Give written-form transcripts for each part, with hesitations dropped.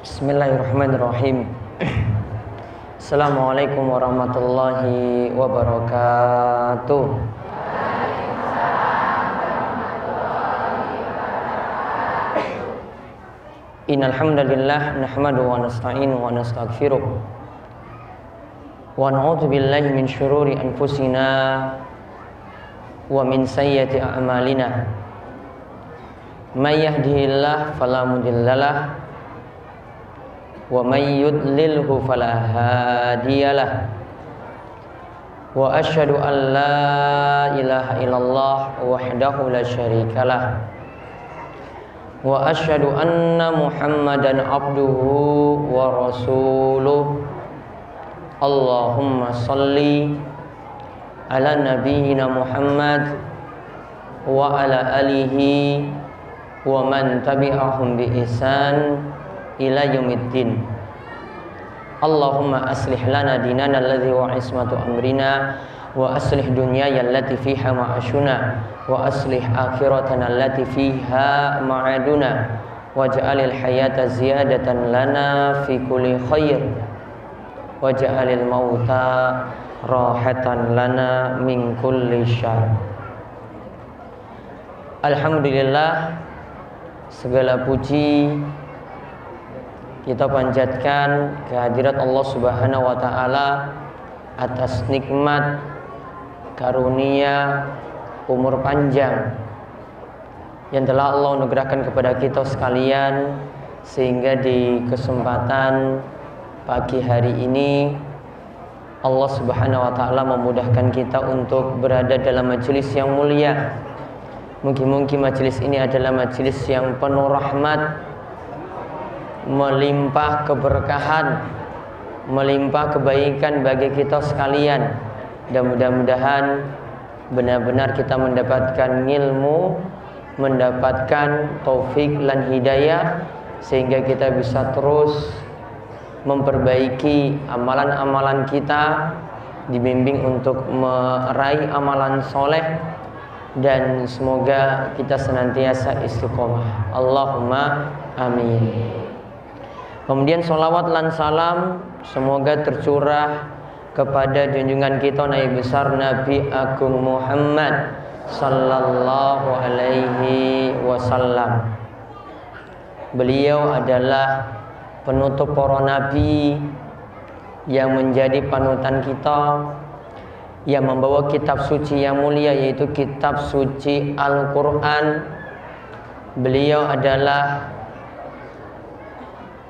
Bismillahirrahmanirrahim. Assalamualaikum warahmatullahi wabarakatuh. Innal hamdalillah nahmaduhu wa nasta'inuhu wa nastaghfiruh wa na'udzu billahi min syururi anfusina wa min sayyiati a'malina. May yahdihillahu fala mudhillalah wa may yudlilhu fala hadiyalah. Wa asyhadu an la ilaha illallah wahdahu la syarikalah. Wa asyhadu anna Muhammadan abduhu wa rasuluh. Allahumma salli ala nabiyyina Muhammad wa ala alihi wa man tabi'ahum bi ihsan ila yaumiddin. Allahumma aslih lana dinana alladhi wa ismatu amrina wa aslih dunyaya allati fiha ma'ashuna wa aslih akhiratana allati fiha ma'aduna waj'alil hayata ziyadatan lana fi kulli khair waj'alil mauta rahatan lana min kulli syarr. Alhamdulillah, segala puji kita panjatkan kehadirat Allah Subhanahu wa taala atas nikmat karunia umur panjang yang telah Allah anugerahkan kepada kita sekalian, sehingga di kesempatan pagi hari ini Allah Subhanahu wa taala memudahkan kita untuk berada dalam majelis yang mulia. Mungkin majelis ini adalah majelis yang penuh rahmat, melimpah keberkahan, melimpah kebaikan bagi kita sekalian. Dan mudah-mudahan benar-benar kita mendapatkan ilmu, mendapatkan taufik dan hidayah, sehingga kita bisa terus memperbaiki amalan-amalan kita, dibimbing untuk meraih amalan soleh, dan semoga kita senantiasa istiqomah. Allahumma amin. Kemudian salawat dan salam semoga tercurah kepada junjungan kita Nabi besar Nabi Agung Muhammad sallallahu alaihi wasallam. Beliau adalah penutup para nabi yang menjadi panutan kita, yang membawa kitab suci yang mulia, yaitu kitab suci Al-Quran. Beliau adalah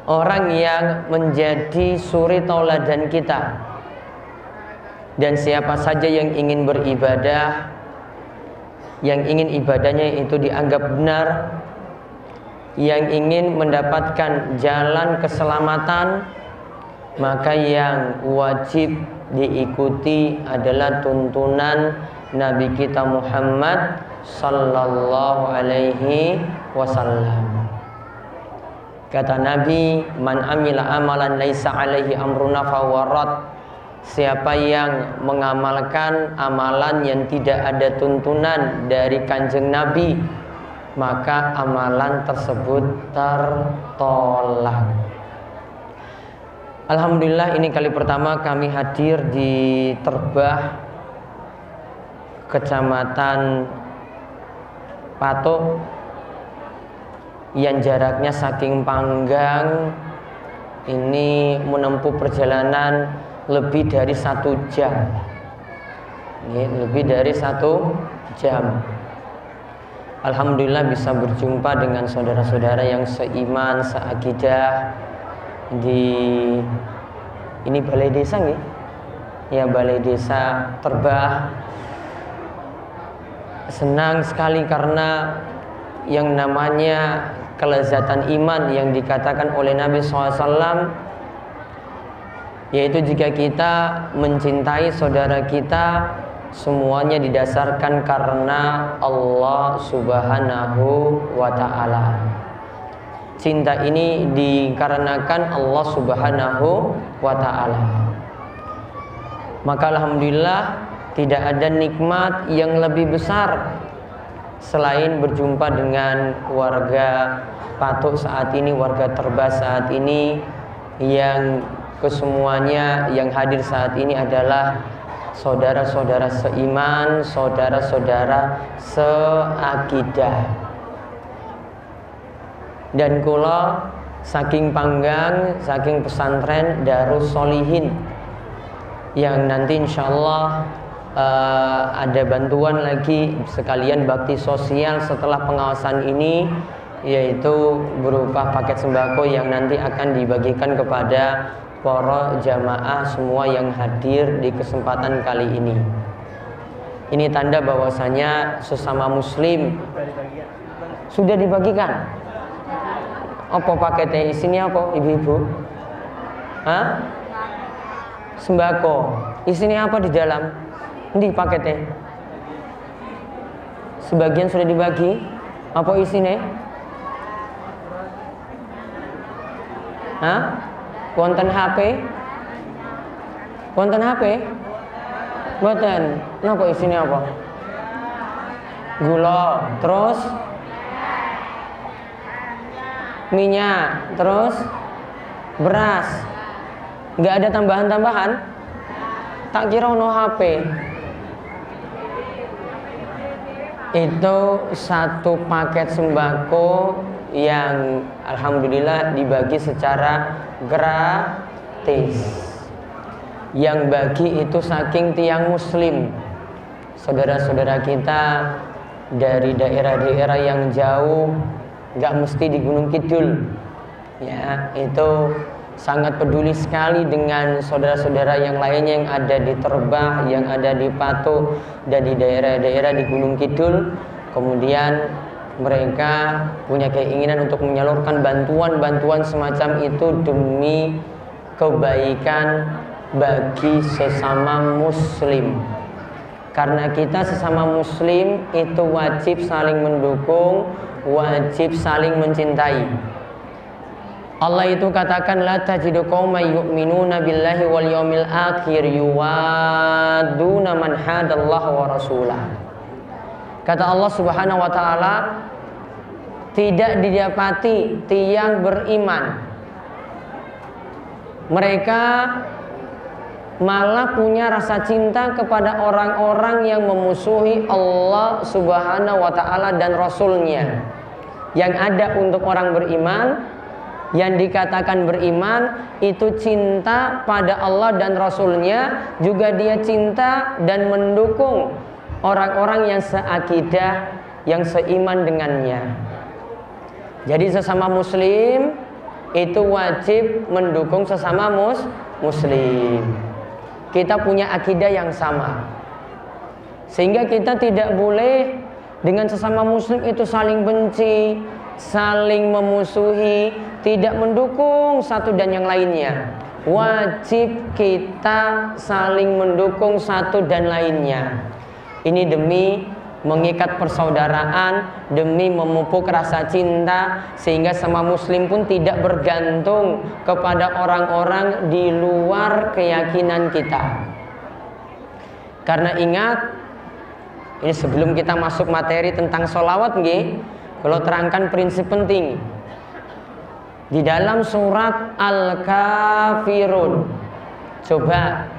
orang yang menjadi suri tauladan kita. Dan siapa saja yang ingin beribadah, yang ingin ibadahnya itu dianggap benar, yang ingin mendapatkan jalan keselamatan, maka yang wajib diikuti adalah tuntunan Nabi kita Muhammad sallallahu alaihi wasallam. Kata Nabi, man amila amalan laisa alaihi amruna fawarat. Siapa yang mengamalkan amalan yang tidak ada tuntunan dari kanjeng Nabi, maka amalan tersebut tertolak. Alhamdulillah, ini kali pertama kami hadir di Terbah, Kecamatan Patok, yang jaraknya saking panggang. Ini menempuh perjalanan lebih dari 1 jam. Lebih dari 1 jam. Alhamdulillah bisa berjumpa dengan saudara-saudara yang seiman, seakidah di ini balai desa nih. Ya, balai desa Terbah. Senang sekali karena yang namanya kelezatan iman yang dikatakan oleh Nabi SAW, yaitu jika kita mencintai saudara kita, semuanya didasarkan karena Allah Subhanahu wa ta'ala. Cinta ini dikarenakan Allah Subhanahu wa ta'ala. Maka alhamdulillah, tidak ada nikmat yang lebih besar selain berjumpa dengan warga Patuk saat ini, warga Terbas saat ini, yang kesemuanya yang hadir saat ini adalah saudara-saudara seiman, saudara-saudara seakidah. Dan kula saking panggang, saking pesantren Darus Solihin yang nanti insyaallah ada bantuan lagi sekalian bakti sosial setelah pengawasan ini, yaitu berupa paket sembako yang nanti akan dibagikan kepada para jamaah semua yang hadir di kesempatan kali ini. Ini tanda bahwasanya sesama muslim sudah dibagikan. Apa paketnya isinya apa ibu-ibu? Hah? Sembako. Isinya apa di dalam? Ini paketnya. Sebagian sudah dibagi. Apa isinya? Hah? Wonten HP? Wonten HP? Mboten. Napa isinya apa? Gula, terus minyak, terus beras. Nggak ada tambahan-tambahan? Tak kira ono HP. Itu satu paket sembako yang alhamdulillah dibagi secara gratis. Yang bagi itu saking tiang muslim, saudara-saudara kita dari daerah-daerah yang jauh, nggak mesti di Gunung Kidul, ya, itu sangat peduli sekali dengan saudara-saudara yang lainnya yang ada di Terbah, yang ada di Patuk dan di daerah-daerah di Gunung Kidul. Kemudian mereka punya keinginan untuk menyalurkan bantuan-bantuan semacam itu demi kebaikan bagi sesama muslim. Karena kita sesama muslim itu wajib saling mendukung, wajib saling mencintai. Allah itu katakan, la tajidu qauman yu'minuna billahi wal yawmil akhir yuwadduna man hadallaha wa rasulah. Kata Allah Subhanahu wa taala, tidak didapati tiang beriman mereka malah punya rasa cinta kepada orang-orang yang memusuhi Allah Subhanahu wa ta'ala dan Rasulnya. Yang ada untuk orang beriman, yang dikatakan beriman itu cinta pada Allah dan Rasulnya, juga dia cinta dan mendukung orang-orang yang seakidah, yang seiman dengannya. Jadi sesama muslim itu wajib mendukung sesama muslim. Kita punya akidah yang sama, sehingga kita tidak boleh dengan sesama muslim itu saling benci, saling memusuhi, tidak mendukung satu dan yang lainnya. Wajib kita saling mendukung satu dan lainnya. Ini demi mengikat persaudaraan, demi memupuk rasa cinta, sehingga sama muslim pun tidak bergantung kepada orang-orang di luar keyakinan kita. Karena ingat, ini sebelum kita masuk materi tentang sholawat, kalau terangkan prinsip penting di dalam surat Al-Kafirun. Coba,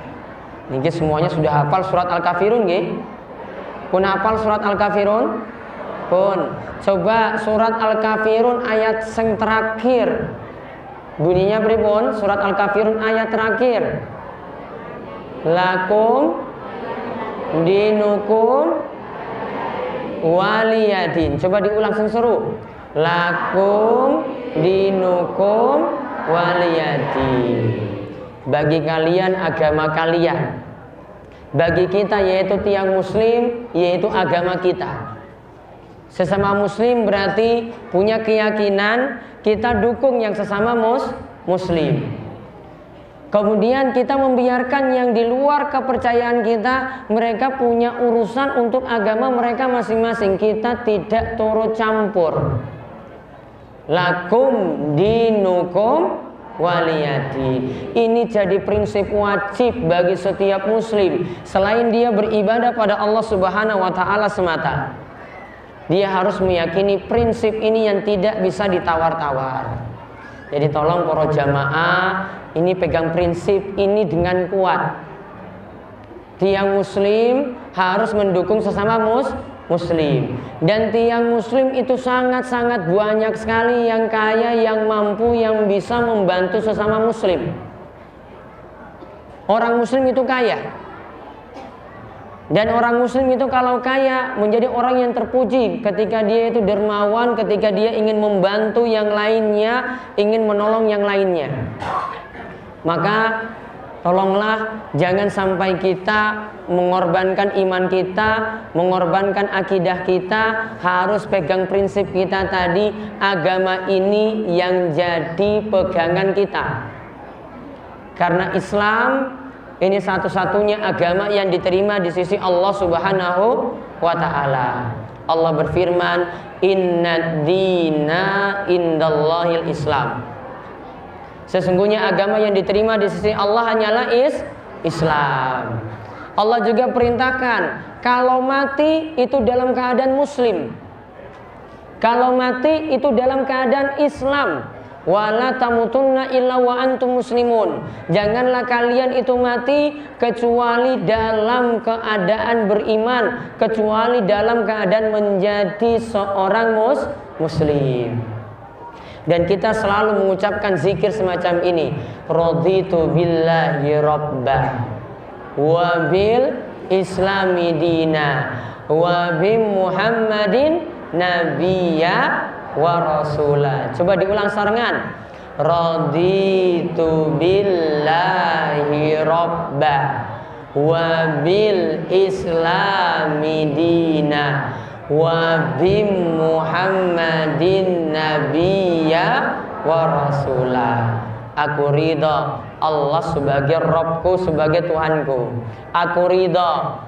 ini semuanya sudah hafal surat Al-Kafirun, Pun hafal surat Al-Kafirun? Pun. Coba surat Al-Kafirun ayat yang terakhir. Bunyinya pripun? Surat Al-Kafirun ayat terakhir. Lakum dinukum waliyadin. Coba diulang seru. Lakum dinukum waliyadin. Bagi kalian agama kalian. Bagi kita yaitu tiang muslim, yaitu agama kita. Sesama muslim berarti punya keyakinan, kita dukung yang sesama muslim. Kemudian kita membiarkan yang di luar kepercayaan kita, mereka punya urusan untuk agama mereka masing-masing. Kita tidak turut campur. Lakum dinukum waliyadi. Ini jadi prinsip wajib bagi setiap muslim, selain dia beribadah pada Allah Subhanahu wa ta'ala semata. Dia harus meyakini prinsip ini yang tidak bisa ditawar-tawar. Jadi tolong para jamaah, ini pegang prinsip ini dengan kuat. Tiang muslim harus mendukung sesama muslim. Dan tiang muslim itu sangat-sangat banyak sekali yang kaya, yang mampu, yang bisa membantu sesama muslim. Orang muslim itu kaya. Dan orang muslim itu kalau kaya menjadi orang yang terpuji ketika dia itu dermawan, ketika dia ingin membantu yang lainnya, ingin menolong yang lainnya. Maka tolonglah jangan sampai kita mengorbankan iman kita, mengorbankan akidah kita, harus pegang prinsip kita tadi, agama ini yang jadi pegangan kita. Karena Islam ini satu-satunya agama yang diterima di sisi Allah Subhanahu wa ta'ala. Allah berfirman, "Inna dina indallahil Islam." Sesungguhnya agama yang diterima di sisi Allah hanyalah Islam. Allah juga perintahkan kalau mati itu dalam keadaan muslim. Kalau mati itu dalam keadaan Islam. Wala tamutunna illa wa antum muslimun. Janganlah kalian itu mati kecuali dalam keadaan beriman, kecuali dalam keadaan menjadi seorang muslim. Dan kita selalu mengucapkan zikir semacam ini, raditu billahi rabba wa bil islami dina wa bi muhammadin nabiyya wa rasulah. Coba diulang sarengan. Raditu billahi rabba wa bil islami dina wa bi muhammadin nabiyya wa rasulah. Aku ridha Allah sebagai Rabbku, sebagai Tuhanku. Aku ridha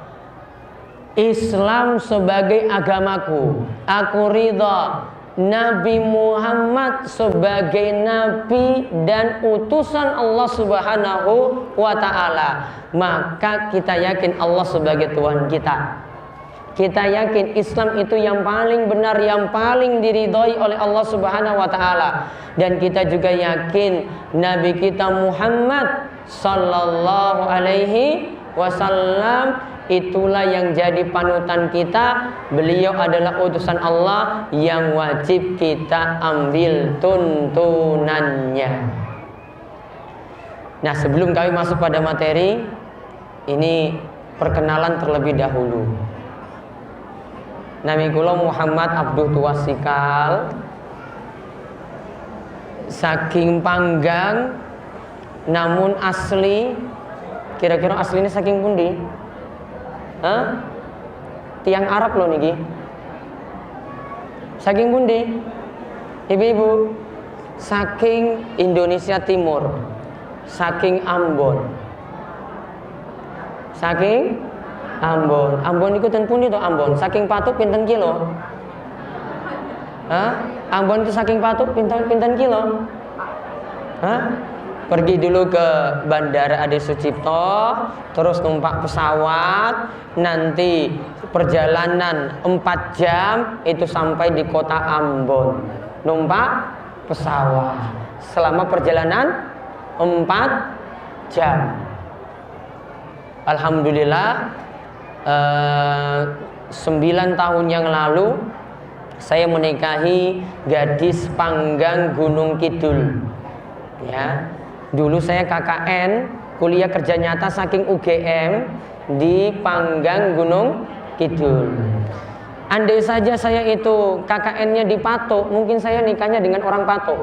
Islam sebagai agamaku. Aku ridha Nabi Muhammad sebagai nabi dan utusan Allah Subhanahu wa ta'ala. Maka kita yakin Allah sebagai Tuhan kita. Kita yakin Islam itu yang paling benar, yang paling diridhoi oleh Allah Subhanahu wa ta'ala. Dan kita juga yakin Nabi kita Muhammad sallallahu alaihi wasallam itulah yang jadi panutan kita. Beliau adalah utusan Allah yang wajib kita ambil tuntunannya. Nah, sebelum kami masuk pada materi, ini perkenalan terlebih dahulu. Nami kula Muhammad Abduh Tuwasikal, saking Panggang, namun asli, kira-kira aslinya saking pundi? Tiang Arab loh niki. Saking pundi? Ibu-ibu, saking Indonesia Timur, saking Ambon. Saking Ambon. Ambon iku ten pundi to Ambon? Saking Patuk pinten kilo? Ambon itu saking Patuk pinten kilo? Pergi dulu ke Bandara Adi Sucipto, terus numpak pesawat, nanti perjalanan 4 jam itu sampai di kota Ambon. Numpak pesawat selama perjalanan 4 jam. Alhamdulillah 9 tahun yang lalu saya menikahi gadis Panggang Gunung Kidul. Ya. Dulu saya KKN, kuliah kerja nyata saking UGM di Panggang Gunung Kidul. Andai saja saya itu KKN-nya di Patok, mungkin saya nikahnya dengan orang Patok.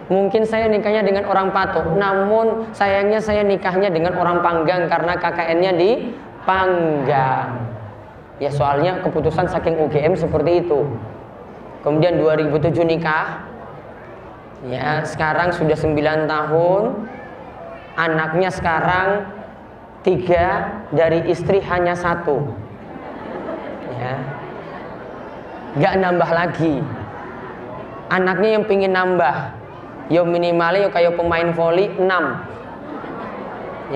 Mungkin saya nikahnya dengan orang Patok. Namun sayangnya saya nikahnya dengan orang Panggang karena KKN-nya di Panggang. Ya soalnya keputusan saking UGM seperti itu. Kemudian 2007 nikah. Ya, sekarang sudah 9 tahun. Anaknya sekarang 3, dari istri hanya 1. Ya. Gak nambah lagi. Anaknya yang pingin nambah, yo minimalnya yo kayak pemain voli 6.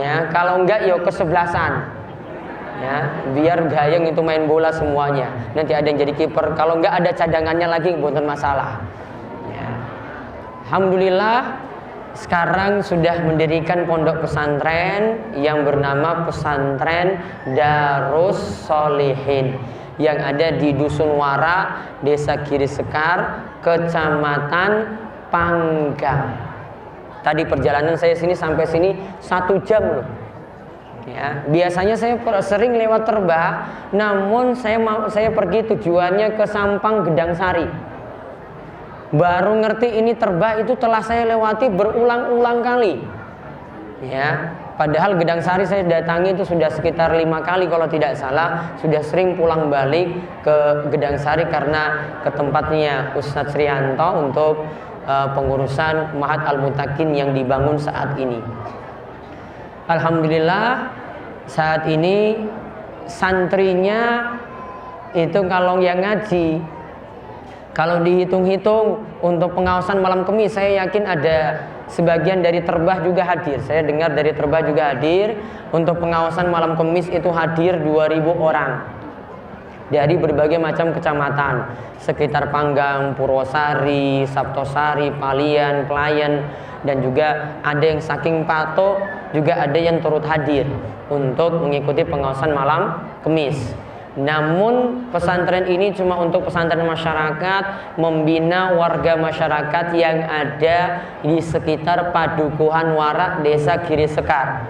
Ya, kalau enggak yo kesebelasan. Ya, biar gayeng itu main bola semuanya. Nanti ada yang jadi kiper. Kalau nggak ada cadangannya lagi, bukan masalah. Ya. Alhamdulillah, sekarang sudah mendirikan pondok pesantren yang bernama Pesantren Darus Sholihin yang ada di Dusun Wara, Desa Giri Sekar, Kecamatan Panggang. Tadi perjalanan saya sampai sini 1 jam loh. Ya, biasanya saya sering lewat Terbah, namun saya pergi tujuannya ke Sampang Gedang Sari. Baru ngerti ini Terbah itu telah saya lewati berulang-ulang kali. Ya, padahal Gedang Sari saya datangi itu sudah sekitar 5 kali kalau tidak salah. Sudah sering pulang balik ke Gedang Sari karena ke tempatnya Ustadz Srianto untuk pengurusan Mahat Al-Mutakin yang dibangun saat ini. Alhamdulillah, saat ini santrinya itu kalau yang ngaji, kalau dihitung-hitung untuk pengawasan malam Kemis, saya yakin ada sebagian dari Terbah juga hadir. Saya dengar dari Terbah juga hadir. Untuk pengawasan malam Kemis itu hadir 2.000 orang dari berbagai macam kecamatan sekitar Panggang, Purwosari, Saptosari, Palian, Pelayan, dan juga ada yang saking Patok, juga ada yang turut hadir untuk mengikuti pengawasan malam Kemis. Namun pesantren ini cuma untuk pesantren masyarakat, membina warga masyarakat yang ada di sekitar Padukuhan Warak, Desa Giri Sekar.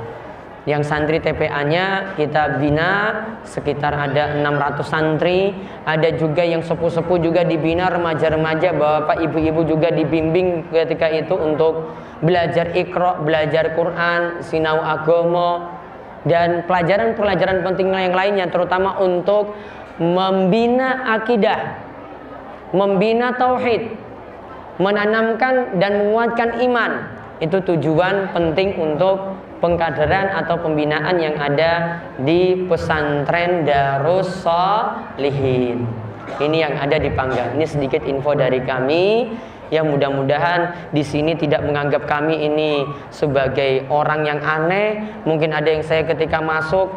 Yang santri TPA-nya kita bina sekitar ada 600 santri. Ada juga yang sepuh-sepuh juga dibina, remaja-remaja, bapak ibu-ibu juga dibimbing ketika itu untuk belajar Iqra, belajar Quran, sinau agama, dan pelajaran-pelajaran penting yang lainnya, terutama untuk membina akidah, membina tauhid, menanamkan dan menguatkan iman. Itu tujuan penting untuk pengkaderan atau pembinaan yang ada di Pesantren Darus Sholihin. Ini yang ada di Panggang. Ini sedikit info dari kami. Ya, mudah-mudahan di sini tidak menganggap kami ini sebagai orang yang aneh. Mungkin ada yang saya ketika masuk,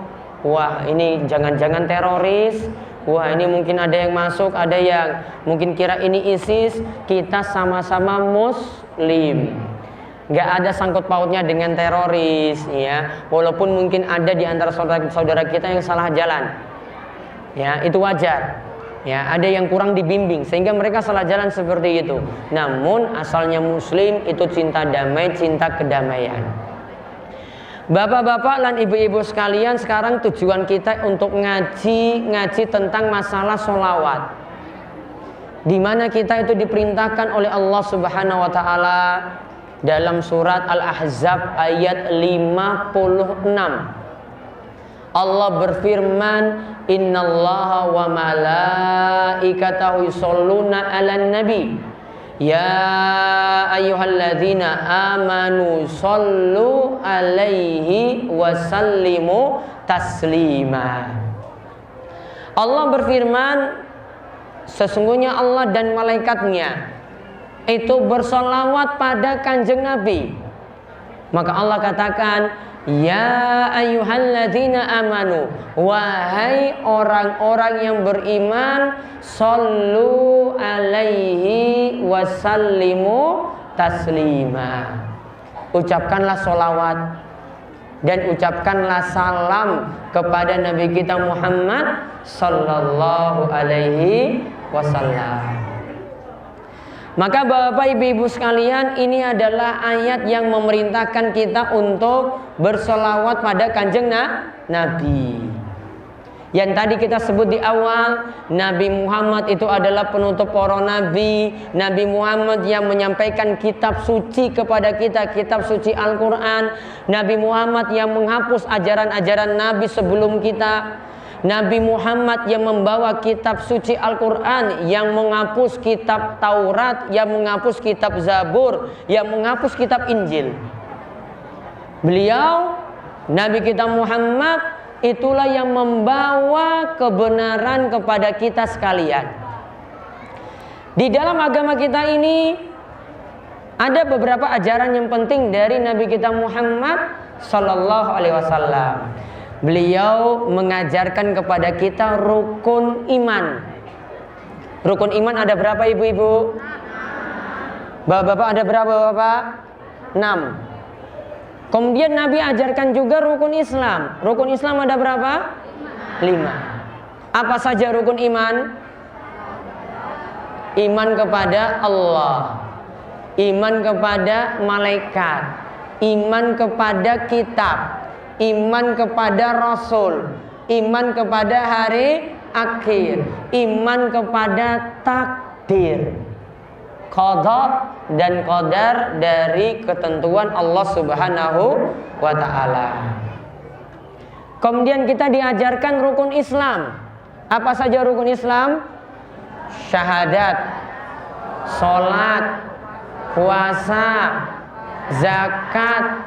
wah ini jangan-jangan teroris. Wah ini mungkin ada yang masuk, ada yang mungkin kira ini ISIS. Kita sama-sama Muslim. Gak ada sangkut pautnya dengan teroris, ya. Walaupun mungkin ada di antara saudara kita yang salah jalan, ya itu wajar. Ya, ada yang kurang dibimbing sehingga mereka salah jalan seperti itu. Namun asalnya Muslim itu cinta damai, cinta kedamaian. Bapak-bapak dan ibu-ibu sekalian, sekarang tujuan kita untuk ngaji tentang masalah sholawat. Di mana kita itu diperintahkan oleh Allah Subhanahu wa taala dalam surat Al-Ahzab ayat 56. Allah berfirman, innallaha wa malaikatahu yusholluna 'alan nabi ya ayyuhalladzina amanu shollu 'alaihi wa sallimu taslima. Allah berfirman, sesungguhnya Allah dan malaikatnya itu bersolawat pada kanjeng Nabi. Maka Allah katakan, ya ayyuhalladzina amanu, wahai orang-orang yang beriman, shollu alaihi wasallimu taslima. Ucapkanlah solawat dan ucapkanlah salam kepada Nabi kita Muhammad sallallahu alaihi wasallam. Maka bapak ibu sekalian, ini adalah ayat yang memerintahkan kita untuk bersolawat pada kanjeng Nabi. Yang tadi kita sebut di awal, Nabi Muhammad itu adalah penutup para nabi. Nabi Muhammad yang menyampaikan kitab suci kepada kita, kitab suci Al-Quran. Nabi Muhammad yang menghapus ajaran-ajaran nabi sebelum kita. Nabi Muhammad yang membawa kitab suci Al-Quran, yang menghapus kitab Taurat, yang menghapus kitab Zabur, yang menghapus kitab Injil. Beliau, Nabi kita Muhammad, itulah yang membawa kebenaran kepada kita sekalian. Di dalam agama kita ini ada beberapa ajaran yang penting dari Nabi kita Muhammad sallallahu alaihi wasallam. Beliau mengajarkan kepada kita rukun iman. Rukun iman ada berapa ibu-ibu? Bapak-bapak ada berapa bapak? 6. Kemudian Nabi ajarkan juga rukun Islam. Rukun Islam ada berapa? 5. Apa saja rukun iman? Iman kepada Allah, iman kepada malaikat, iman kepada kitab, iman kepada Rasul, iman kepada hari akhir, iman kepada takdir, qada dan qadar dari ketentuan Allah Subhanahu wa ta'ala. Kemudian kita diajarkan rukun Islam. Apa saja rukun Islam? Syahadat, sholat, puasa, zakat,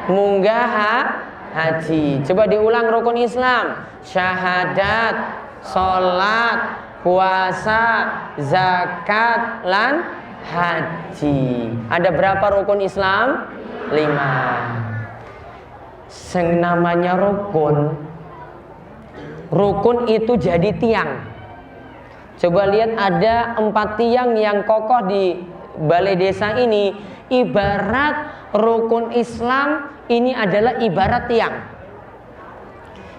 munggah haji. Coba diulang rukun Islam. Syahadat, sholat, puasa, zakat, lan haji. Ada berapa rukun Islam? 5. Yang namanya rukun itu jadi tiang. Coba lihat, ada 4 tiang yang kokoh di balai desa ini. Ibarat rukun Islam ini adalah ibarat tiang.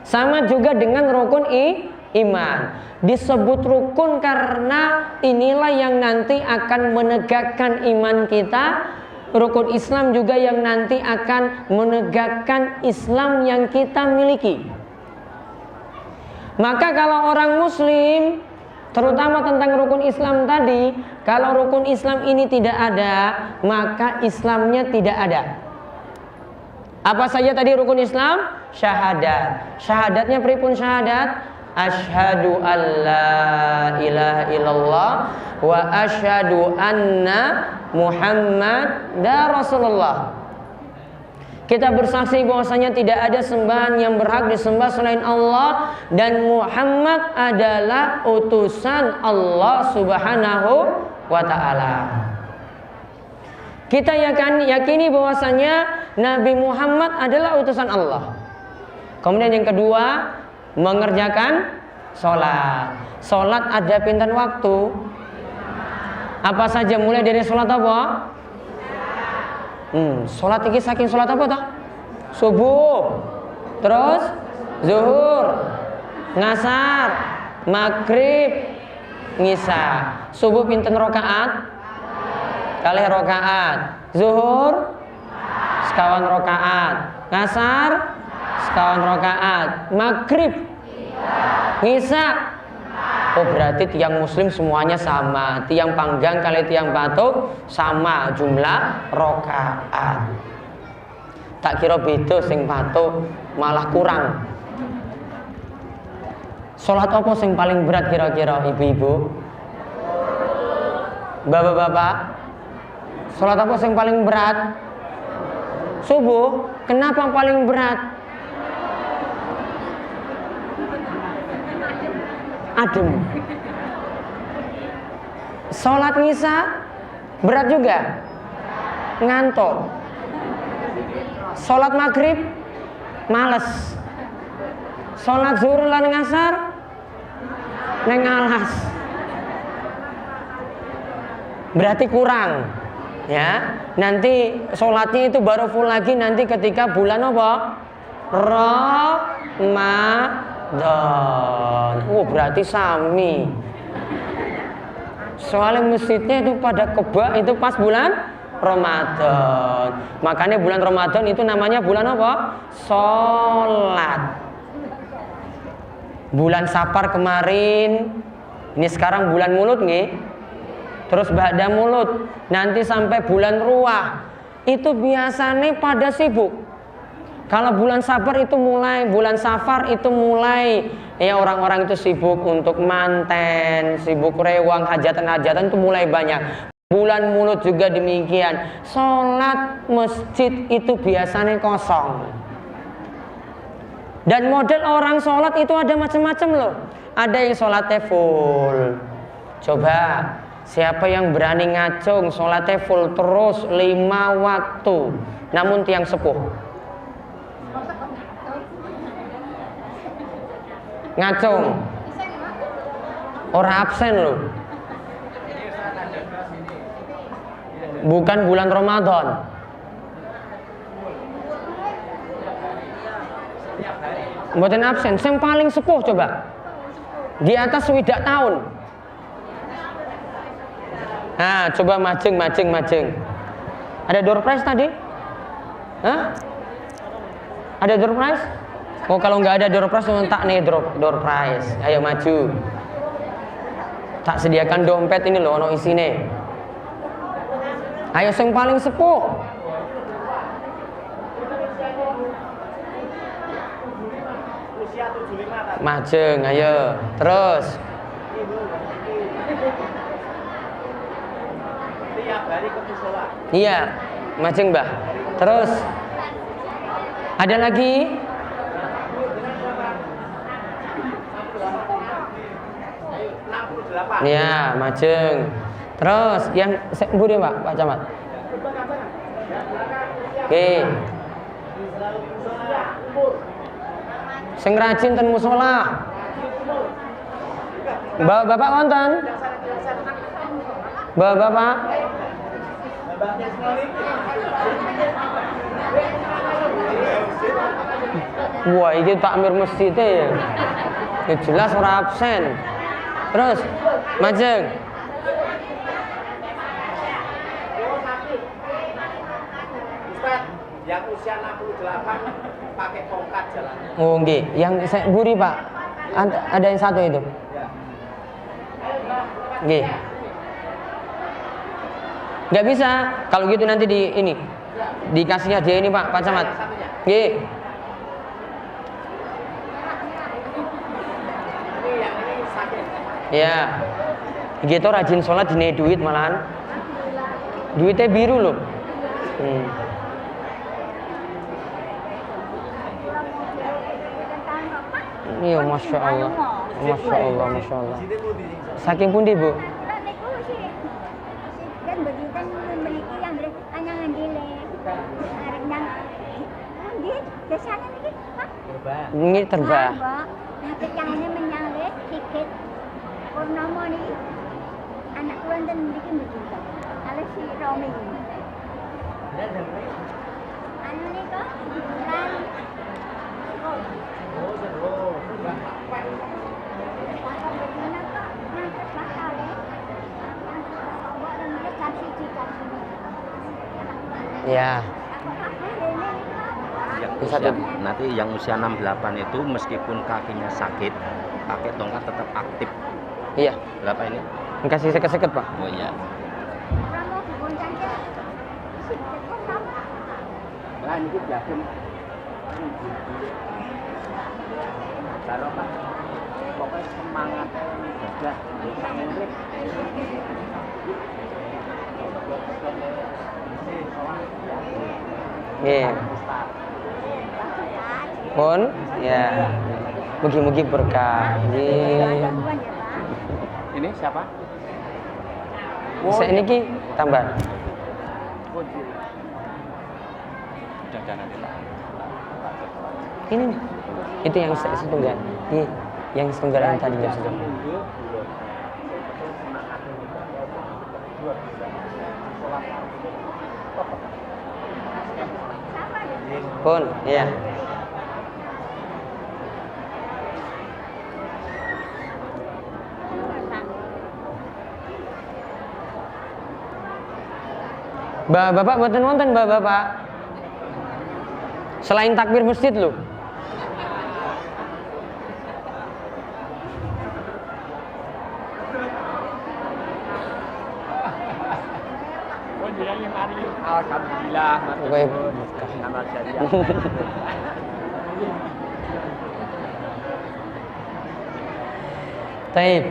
Sama juga dengan rukun iman. Disebut rukun karena inilah yang nanti akan menegakkan iman kita. Rukun Islam juga yang nanti akan menegakkan Islam yang kita miliki. Maka kalau orang muslim, terutama tentang rukun Islam tadi, kalau rukun Islam ini tidak ada, maka Islamnya tidak ada. Apa saja tadi rukun Islam? Syahadat. Syahadatnya pripun syahadat? Asyhadu an la ilaha illallah wa asyhadu anna Muhammadar Rasulullah. Kita bersaksi bahwasanya tidak ada sembahan yang berhak disembah selain Allah, dan Muhammad adalah utusan Allah Subhanahu wa ta'ala. Kita yakini bahwasanya Nabi Muhammad adalah utusan Allah. Kemudian yang kedua, mengerjakan sholat. Sholat ada pinten waktu. Apa saja, mulai dari sholat apa? Sholat iki saking sholat apa toh? Subuh, terus zuhur, ngasar, maghrib, ngisa. Subuh pinten rakaat? Kalih rakaat. Zuhur sekawan rakaat. Ngasar sekawan rakaat. Maghrib ngisa. Oh, berarti tiang muslim semuanya sama. Tiang panggang kali tiang batuk sama jumlah rakaat. Tak kira beda sing batuk malah kurang. Salat apa sing paling berat kira-kira ibu-ibu? Bapak-bapak? Salat apa sing paling berat? Subuh. Kenapa paling berat? Adem. Sholat ngisa berat juga, ngantuk. Sholat maghrib males. Sholat zuhur lan ngasar neng alas. Berarti kurang, ya. Nanti sholatnya itu baru full lagi nanti ketika bulan apa? Ramadan. Berarti sami. Soalnya masjidnya itu pada kebak itu pas bulan Ramadan. Makanya bulan Ramadan itu namanya bulan apa? Sholat. Bulan Safar kemarin, ini sekarang bulan Mulut nih. Terus ba'da Mulut, nanti sampai bulan Ruah. Itu biasanya pada sibuk. Kalau bulan Safar itu mulai ya orang-orang itu sibuk untuk manten, sibuk rewang, hajatan-hajatan itu mulai banyak. Bulan Mulut juga demikian. Sholat masjid itu biasanya kosong. Dan model orang sholat itu ada macam-macam loh. Ada yang sholatnya full. Coba siapa yang berani ngacung sholatnya full terus 5 waktu, namun tiang sepuh. ngacung. Ora absen loh. Bukan bulan Ramadan. Mboten absen, yang paling sepuh coba. Di atas 20 tahun. Nah, coba majeng. Ada door prize tadi? Hah? Ada door prize? Oh, kalau nggak ada door prize, tak nih door prize. Ayo maju. Tak sediakan dompet ini loh, ono isine. Ayo yang paling sepuh. Majeng, ayo. Terus. Iya, majeng Mbah. Terus. Ada lagi? Ya, majeng. Terus yang budi Pak Camat. Oke. Sing rajin ten mushola. Bapak wonten? Bapak. Wah, ini takmir masjid ya. Ya jelas ora absen. Terus majeng. Yang usia 68 pakai tongkat jalan. Oh nggih, yang saya buri Pak. Ada yang satu itu. Nggih. Nggak bisa. Kalau gitu nanti dikasihnya dia ini Pak Camat. Nggih. Ya. Gitu rajin sholat dine duit malahan. Duitnya biru loh. Iya, masya Allah. Saking pundi Bu? Kan begitu memiliki yang bertanyangan dile. Biasanya nih, Pak. Ini terbah. Nah, yang menyalip sedikit. Purnomo nih. Anak tuan dan bikin begitu. Kalau si Romi. Anu nih kok. Ya. Nanti yang usia 68 itu meskipun kakinya sakit, pakai tongkat tetap aktif. Iya. Berapa ini? Kasih seket-seket Pak. Oh iya. Lah ini jagung. Karo Pak. Pokoknya semangatnya gagah bisa murid. Nggih. Pun ya. Mugi-mugi berkah. Nggih. Ini siapa? Saya ini ki tambah. Ini nih. Itu yang setunggal. Iya, yang setunggal yang tadi ya sudah. Pun, ya. Bapak buatan wonten Bapak. Selain takbir masjid loh. Alhamdulillah. Taib.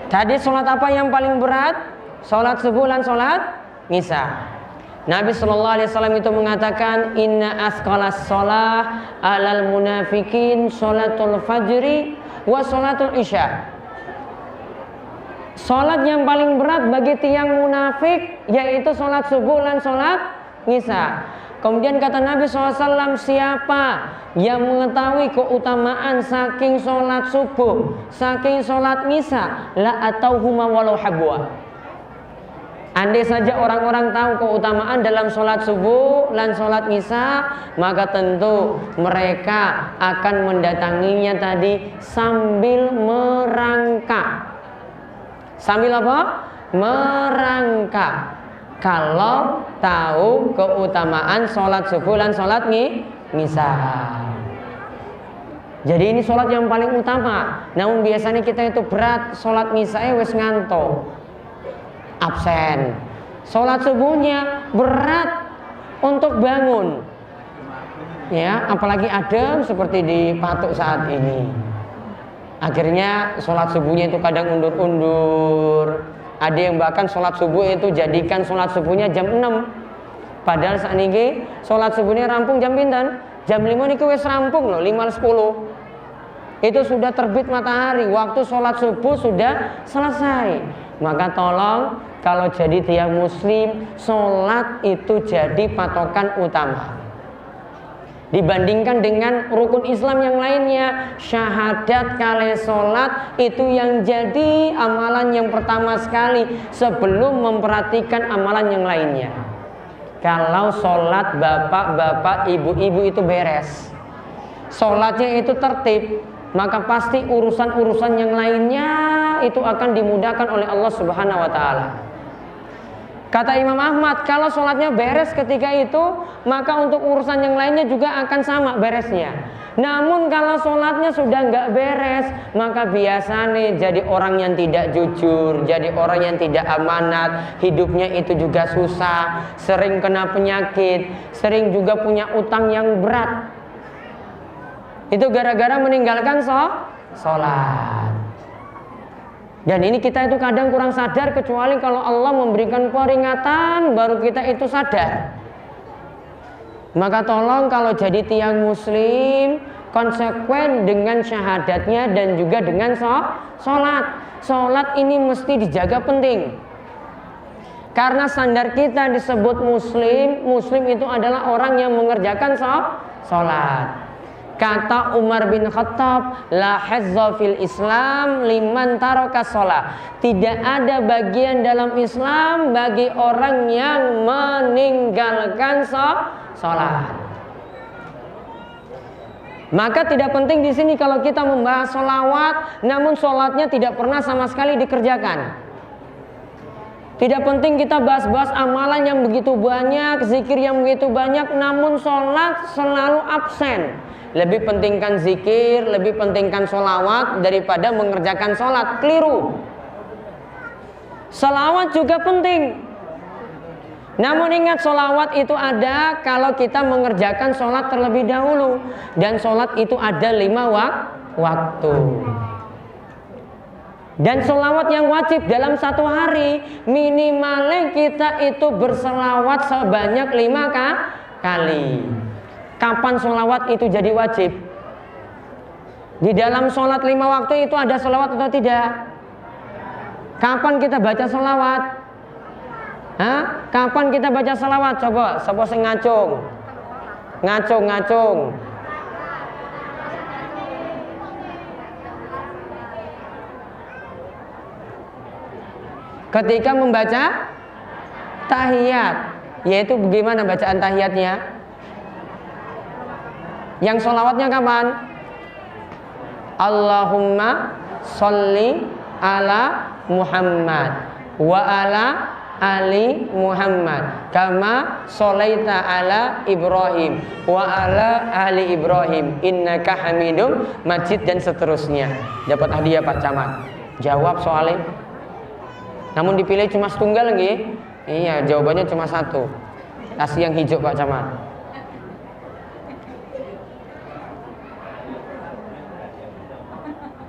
Tadi sholat apa yang paling berat? Sholat subuh dan sholat Isya. Nabi SAW itu mengatakan, Inna asqalas sholah alal munafikin sholatul fajri wa sholatul isya. Sholat yang paling berat bagi tiang munafik yaitu sholat subuh dan sholat Isya. Kemudian kata Nabi SAW, siapa yang mengetahui keutamaan saking sholat subuh, saking sholat Isya, la atauhuma walau habwa. Andai saja orang-orang tahu keutamaan dalam sholat subuh dan sholat Isya, maka tentu mereka akan mendatanginya tadi sambil merangkak. Sambil apa? Merangkak. Kalau tahu keutamaan sholat subuh dan sholat Isya. Jadi ini sholat yang paling utama. Namun biasanya kita itu berat, sholat Isya wis ngantuk, absen. Sholat subuhnya berat untuk bangun, ya, apalagi adem seperti di Patuk saat ini. Akhirnya sholat subuhnya itu kadang undur-undur. Ada yang bahkan sholat subuh itu jadikan sholat subuhnya jam 6. Padahal saat ini sholat subuhnya rampung jam pinten? Jam 5 ini wis rampung loh, 5.10. Itu sudah terbit matahari, waktu sholat subuh sudah selesai. Maka tolong, kalau jadi tiang muslim, sholat itu jadi patokan utama dibandingkan dengan rukun Islam yang lainnya. Syahadat kali sholat itu yang jadi amalan yang pertama sekali sebelum memperhatikan amalan yang lainnya. Kalau sholat bapak-bapak, ibu-ibu itu beres, sholatnya itu tertib, maka pasti urusan-urusan yang lainnya itu akan dimudahkan oleh Allah Subhanahu wa ta'ala. Kata Imam Ahmad, kalau sholatnya beres ketika itu, maka untuk urusan yang lainnya juga akan sama beresnya. Namun kalau sholatnya sudah nggak beres, maka biasanya jadi orang yang tidak jujur, jadi orang yang tidak amanat, hidupnya itu juga susah, sering kena penyakit, sering juga punya utang yang berat. Itu gara-gara meninggalkan sholat. Dan ini kita itu kadang kurang sadar, kecuali kalau Allah memberikan peringatan baru kita itu sadar. Maka tolong kalau jadi tiang muslim, konsekuen dengan syahadatnya dan juga dengan sholat. Sholat ini mesti dijaga penting. Karena standar kita disebut muslim, muslim itu adalah orang yang mengerjakan sholat. Kata Umar bin Khattab, la hazza fil Islam liman taraka shalah. Tidak ada bagian dalam Islam bagi orang yang meninggalkan sholat. Maka tidak penting di sini kalau kita membahas sholawat, namun sholatnya tidak pernah sama sekali dikerjakan. Tidak penting kita bahas-bahas amalan yang begitu banyak, zikir yang begitu banyak, namun sholat selalu absen. Lebih pentingkan zikir, lebih pentingkan sholawat daripada mengerjakan sholat. Keliru. Sholawat juga penting, namun ingat, sholawat itu ada kalau kita mengerjakan sholat terlebih dahulu. Dan sholat itu ada 5 waktu. Dan sholawat yang wajib dalam satu hari, minimalnya kita itu berselawat sebanyak 5 kali. Kapan sholawat itu jadi wajib? Di dalam sholat 5 waktu itu ada sholawat atau tidak? Kapan kita baca sholawat? Hah? Kapan kita baca sholawat? Coba, siapa sing ngacung? Ngacung. Ketika membaca tahiyat, yaitu bagaimana bacaan tahiyatnya? Yang sholawatnya kapan? Allahumma sholli ala Muhammad wa ala ali Muhammad kama sholaita ala Ibrahim wa ala ali Ibrahim innaka hamidum majid, dan seterusnya. Dapat hadiah Pak Camat. Jawab soalnya. Namun dipilih cuma setunggal lagi. Iya, jawabannya cuma 1. Kasih yang hijau Pak Camat.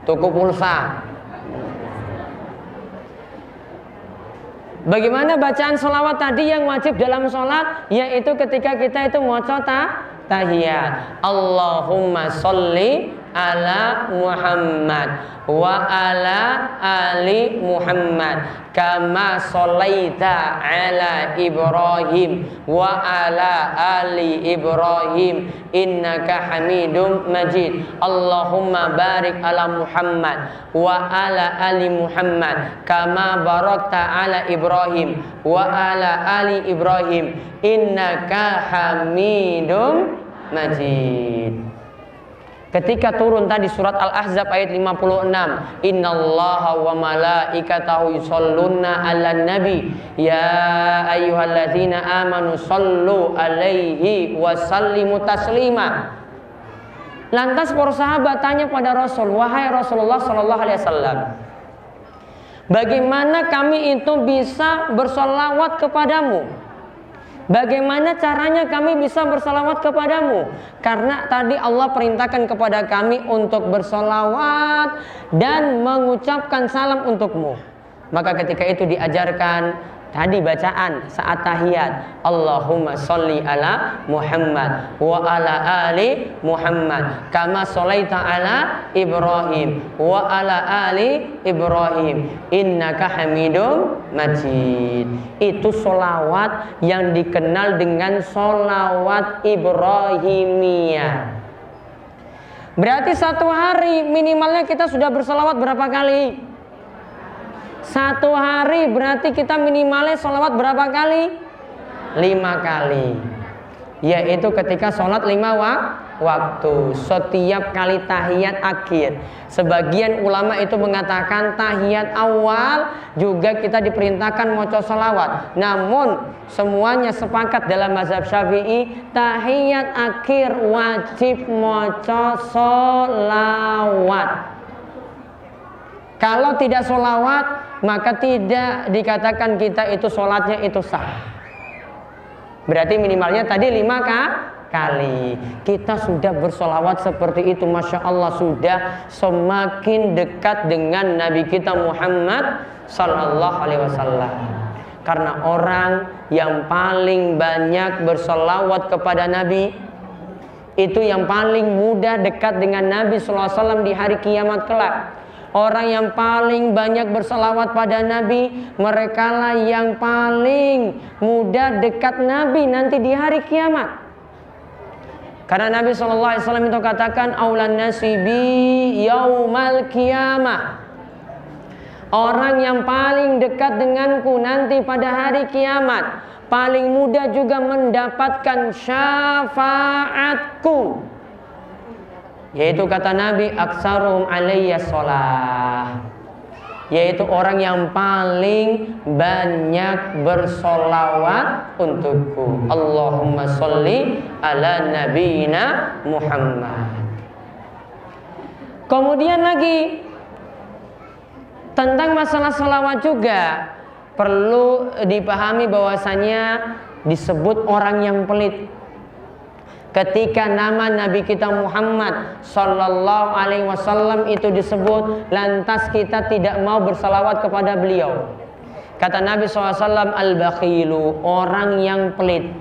Tuku pulsa. Bagaimana bacaan sholawat tadi yang wajib dalam sholat? Yaitu ketika kita itu maca tahiyat. Allahumma sholli ala Muhammad wa ala ali Muhammad kama sholaita ala Ibrahim wa ala ali Ibrahim innaka Hamidum Majid. Allahumma barik ala Muhammad wa ala ali Muhammad kama barakta ala Ibrahim wa ala ali Ibrahim innaka Hamidum Majid. Ketika turun tadi surat Al-Ahzab ayat 56, innallaha wa malaikatahu yusholluna 'alan nabi ya ayyuhalladzina amanu shollu 'alaihi wa sallimu taslima. Lantas para sahabat tanya pada Rasul, wahai Rasulullah sallallahu alaihi wasallam, bagaimana kami itu bisa bersolawat kepadamu? Bagaimana caranya kami bisa bersalawat kepadamu? Karena tadi Allah perintahkan kepada kami untuk bersalawat dan mengucapkan salam untukmu. Maka ketika itu diajarkan tadi bacaan saat tahiyat, Allahumma sholli ala Muhammad wa ala ali Muhammad kama sholaita ala Ibrahim wa ala ali Ibrahim innaka Hamidum Majid. Itu sholawat yang dikenal dengan sholawat Ibrahimiyah. Berarti satu hari minimalnya kita sudah bersalawat berapa kali? Satu hari berarti kita minimalnya sholawat berapa kali? 5 kali. Yaitu ketika sholat 5 waktu. Setiap kali tahiyat akhir. Sebagian ulama itu mengatakan tahiyat awal juga kita diperintahkan maca sholawat. Namun semuanya sepakat dalam mazhab Syafi'i, tahiyat akhir wajib maca sholawat. Kalau tidak sholawat, maka tidak dikatakan kita itu sholatnya itu sah. Berarti minimalnya tadi 5 kali. Kita sudah bersolawat seperti itu, Masya Allah, sudah semakin dekat dengan Nabi kita Muhammad Sallallahu Alaihi Wasallam. Karena orang yang paling banyak bersolawat kepada Nabi, itu yang paling mudah dekat dengan Nabi Sallallahu Alaihi Wasallam di hari kiamat kelak. Orang yang paling banyak bersalawat pada Nabi, merekalah yang paling mudah dekat Nabi nanti di hari kiamat. Karena Nabi SAW itu katakan, aulan nasibi yaumal kiamah. Orang yang paling dekat denganku nanti pada hari kiamat, paling mudah juga mendapatkan syafaatku. Yaitu kata Nabi, aksarum alayya sholah, yaitu orang yang paling banyak bersolawat untukku. Allahumma sholli ala nabiyina Muhammad. Kemudian lagi tentang masalah sholawat juga perlu dipahami bahwasanya disebut orang yang pelit. Ketika nama Nabi kita Muhammad Sallallahu Alaihi Wasallam itu disebut, lantas kita tidak mau bersalawat kepada beliau. Kata Nabi SAW, al-bakhilu, orang yang pelit.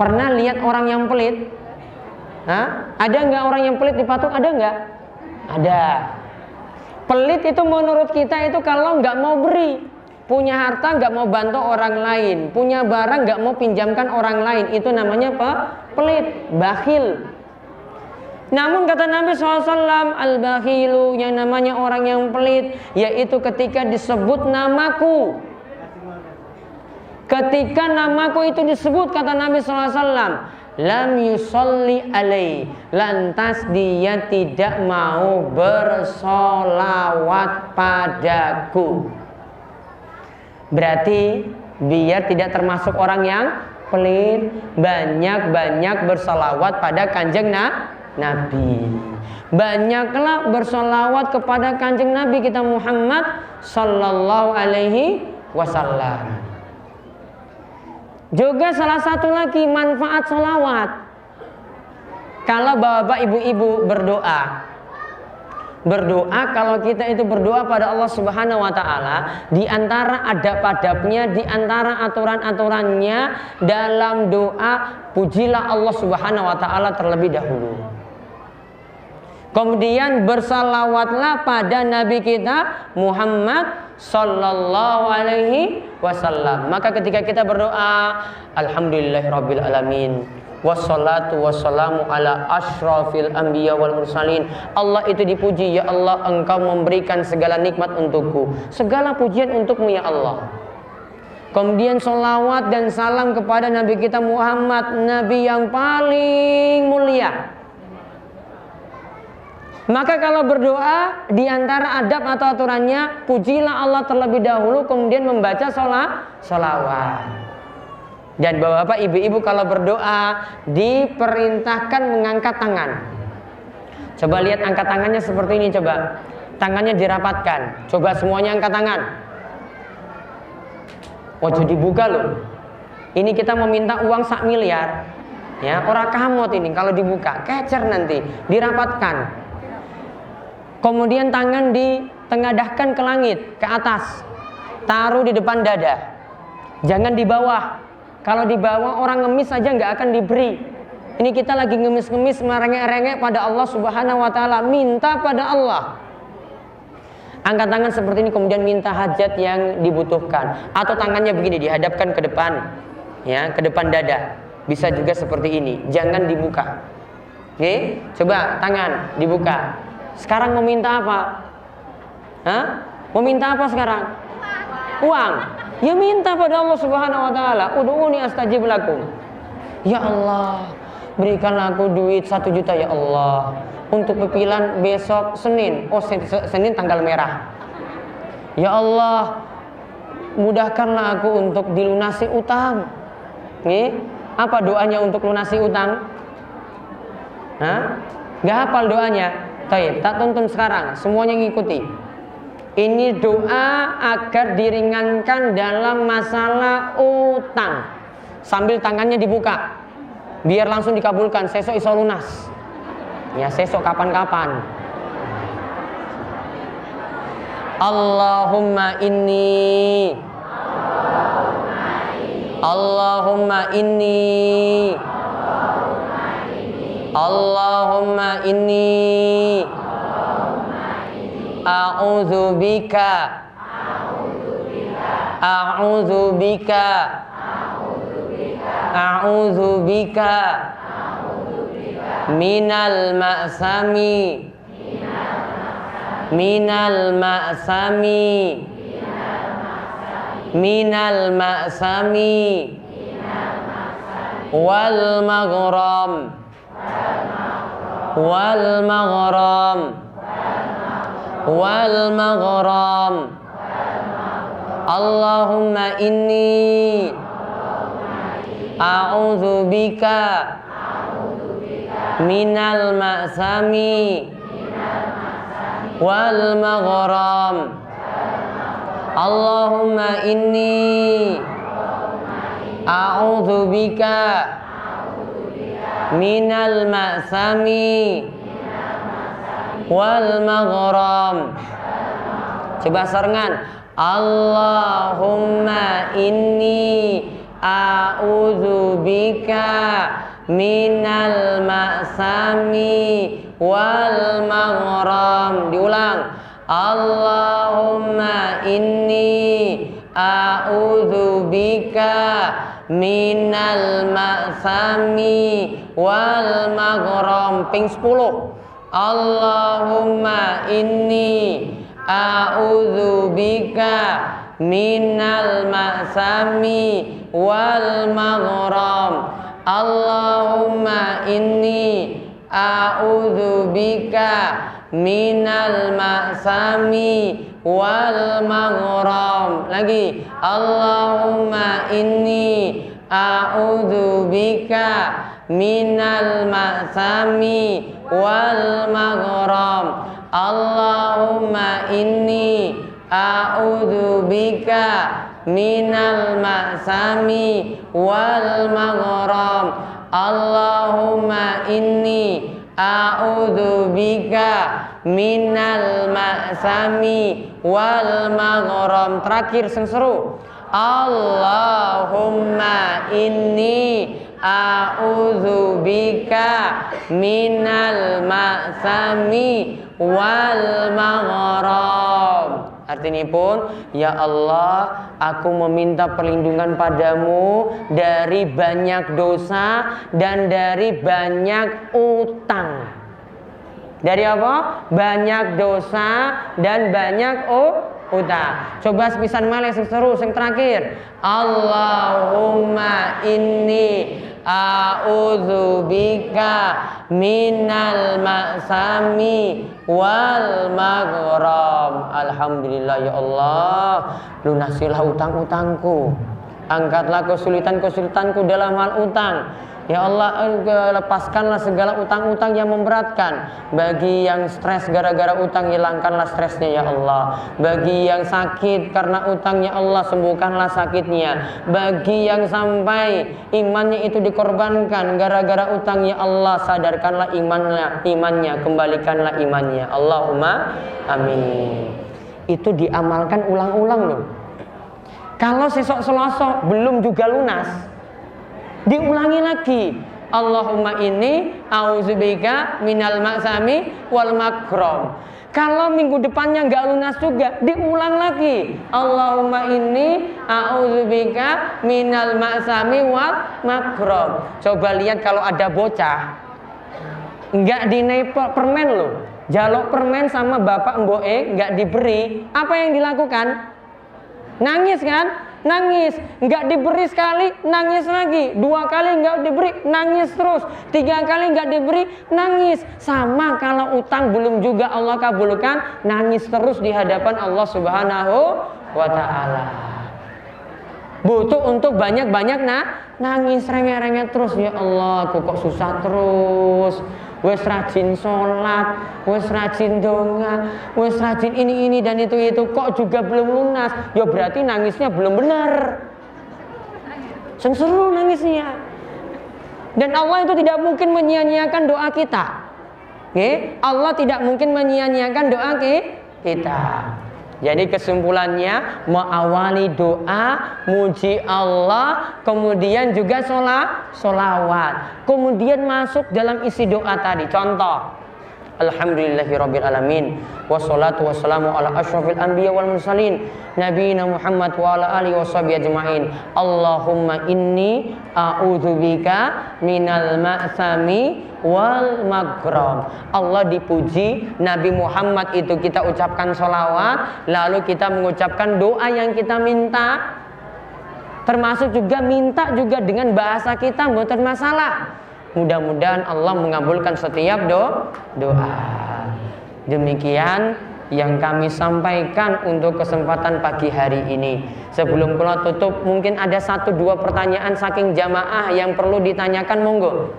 Pernah lihat orang yang pelit? Hah? Ada nggak orang yang pelit di patung? Ada nggak? Ada. Pelit itu menurut kita itu kalau nggak mau beri. Punya harta nggak mau bantu orang lain, punya barang nggak mau pinjamkan orang lain, itu namanya apa? Pelit, bakhil. Namun kata Nabi SAW, al-bakhilu, yang namanya orang yang pelit, yaitu ketika disebut namaku. Ketika namaku itu disebut, kata Nabi SAW, lam yusolli alaihi, lantas dia tidak mau bersolawat padaku. Berarti biar tidak termasuk orang yang pelit, banyak-banyak bersolawat pada kanjeng Nabi. Banyaklah bersolawat kepada kanjeng Nabi kita Muhammad Sallallahu Alaihi Wasallam. Juga salah satu lagi manfaat solawat. Kalau bapak ibu-ibu berdoa kalau kita itu berdoa pada Allah Subhanahu wa Ta'ala, di antara adab-adabnya, di antara aturan-aturannya dalam doa, pujilah Allah Subhanahu wa Ta'ala terlebih dahulu. Kemudian bersalawatlah pada Nabi kita Muhammad sallallahu alaihi wasallam. Maka ketika kita berdoa, alhamdulillahirabbil alamin, wassalatu wassalamu ala asyrafil anbiya wal mursalin. Allah itu dipuji, ya Allah, Engkau memberikan segala nikmat untukku. Segala pujian untukmu ya Allah. Kemudian sholawat dan salam kepada Nabi kita Muhammad, Nabi yang paling mulia. Maka kalau berdoa, di antara adab atau aturannya, pujilah Allah terlebih dahulu, kemudian membaca sholawat. Dan bapak-bapak, ibu-ibu kalau berdoa diperintahkan mengangkat tangan. Coba lihat angkat tangannya seperti ini, coba. Tangannya dirapatkan. Coba semuanya angkat tangan. Wajah dibuka loh. Ini kita meminta uang 1 miliar. Ya, orang kamot ini kalau dibuka, kecer nanti, dirapatkan. Kemudian tangan ditengadahkan ke langit, ke atas. Taruh di depan dada. Jangan di bawah. Kalau di bawah orang ngemis saja nggak akan diberi. Ini kita lagi ngemis-ngemis, merengek-rengek pada Allah Subhanahu wa taala, minta pada Allah. Angkat tangan seperti ini, kemudian minta hajat yang dibutuhkan. Atau tangannya begini, dihadapkan ke depan, ya, ke depan dada. Bisa juga seperti ini, jangan dibuka. Oke, coba tangan dibuka. Sekarang mau minta apa? Hah? Mau minta apa sekarang? Uang. Ya minta pada Allah Subhanahu wa taala, ud'uni astajib lakum. Ya Allah, berikanlah aku duit 1 juta ya Allah, untuk pepilihan besok Senin. Oh, Senin tanggal merah. Ya Allah, mudahkanlah aku untuk dilunasi utang. Nih, apa doanya untuk lunasi utang? Hah? Gak hafal doanya? Baik, tak tonton sekarang, semuanya ngikuti. Ini doa agar diringankan dalam masalah utang. Sambil tangannya dibuka, biar langsung dikabulkan, sesok iso lunas. Ya, sesok kapan-kapan. Allahumma inni, Allahumma inni, Allahumma inni, a'udzu bika, a'udzu bika, a'udzu bika, minal ma'sami, minal ma'sami, minal ma'sami, wal maghram, wal maghram, wal maghram. Allahumma inni a'udzu bika minal ma'sami wal maghram. Allahumma inni a'udzu bika minal ma'sami wal maghram. Coba sarengan. Allahumma inni a'udzu bika minal ma'sami wal maghram. Diulang. Allahumma inni a'udzu bika minal ma'sami wal maghram. Ping 10. Allahumma inni a'udzu bika minal ma'sami wal maghram. Allahumma inni a'udzu bika minal ma'sami wal maghram. Lagi. Allahumma inni a'udzu bika minal ma'sami wal maghram. Allahumma inni a'udzu bika minal ma'sami wal maghram. Allahumma inni a'udzu bika minal ma'sami wal maghram. Terakhir seru. Allahumma inni a'udzubika minal ma'sami wal maghrab. Artinya pun, ya Allah, aku meminta perlindungan padamu dari banyak dosa dan dari banyak utang. Dari apa? Banyak dosa dan banyak utang. Coba sepisan malih sing seru sing terakhir. Allahumma inni a'udzubika minal ma'sami wal maghrab. Alhamdulillah ya Allah, lunasilah utang-utangku. Angkatlah kesulitan-kesulitanku dalam hal utang. Ya Allah, lepaskanlah segala utang-utang yang memberatkan. Bagi yang stres gara-gara utang, hilangkanlah stresnya ya Allah. Bagi yang sakit karena utang, ya Allah, sembuhkanlah sakitnya. Bagi yang sampai imannya itu dikorbankan gara-gara utang, ya Allah, sadarkanlah imannya, kembalikanlah imannya. Allahumma amin. Itu diamalkan ulang-ulang loh. Kalau sesok Selasa belum juga lunas, diulangi lagi. Allahumma inni a'udzubika minal ma'sami wal makrom. Kalau minggu depannya nggak lunas juga, diulang lagi. Allahumma inni a'udzubika minal ma'sami wal makrom. Coba lihat kalau ada bocah nggak dinai permen loh, jaluk permen sama bapak mboe nggak diberi, apa yang dilakukan? Nangis kan? Nangis, nggak diberi sekali, nangis lagi. 2 kali nggak diberi, nangis terus. 3 kali nggak diberi, nangis. Sama kalau utang belum juga Allah kabulkan, nangis terus di hadapan Allah Subhanahu wa Ta'ala. Butuh untuk banyak-banyak nangis, rengek-rengek terus. Ya Allah, aku kok susah terus. Wes rajin sholat, wes rajin donga, wes rajin ini dan itu, kok juga belum lunas. Ya berarti nangisnya belum benar. Seru nangisnya. Dan Allah itu tidak mungkin menyia-nyiakan doa kita. Oke? Allah tidak mungkin menyia-nyiakan doa kita. Jadi kesimpulannya, mengawali doa, muji Allah, kemudian juga sholawat, kemudian masuk dalam isi doa tadi. Contoh, alhamdulillahirabbil alamin, wassalatu wassalamu ala asyrafil anbiya wal mursalin, nabiyina Muhammad wa ala alihi washabihi ajmain. Allahumma inni a'udzubika minal ma'sami wal maghrab. Allah dipuji, Nabi Muhammad itu kita ucapkan sholawat, lalu kita mengucapkan doa yang kita minta, termasuk juga minta juga dengan bahasa kita, mboten masalah. Mudah-mudahan Allah mengabulkan setiap doa. Demikian yang kami sampaikan untuk kesempatan pagi hari ini. Sebelum kula tutup, mungkin ada 1-2 pertanyaan saking jamaah yang perlu ditanyakan, monggo.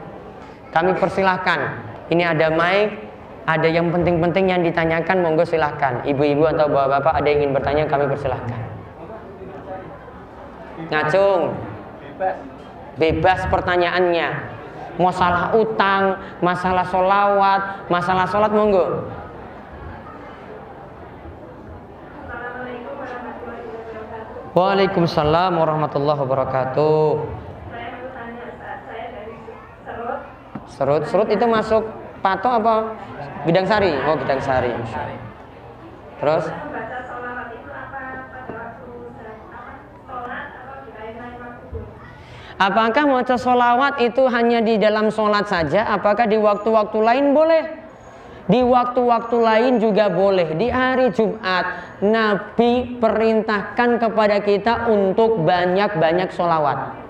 Kami persilahkan. Ini ada mic, ada yang penting-penting yang ditanyakan, monggo silahkan. Ibu-ibu atau bapak-bapak ada yang ingin bertanya, kami persilahkan. Ngacung. Bebas pertanyaannya. Masalah utang, masalah sholawat, masalah sholat, monggo. Waalaikumsalam warahmatullahi wabarakatuh. Serut itu masuk Pato apa Bidang Sari? Oh, Bidang Sari. Terus? Apakah maca sholawat itu hanya di dalam sholat saja? Apakah di waktu-waktu lain boleh? Di waktu-waktu lain juga boleh. Di hari Jumat, Nabi perintahkan kepada kita untuk banyak-banyak sholawat.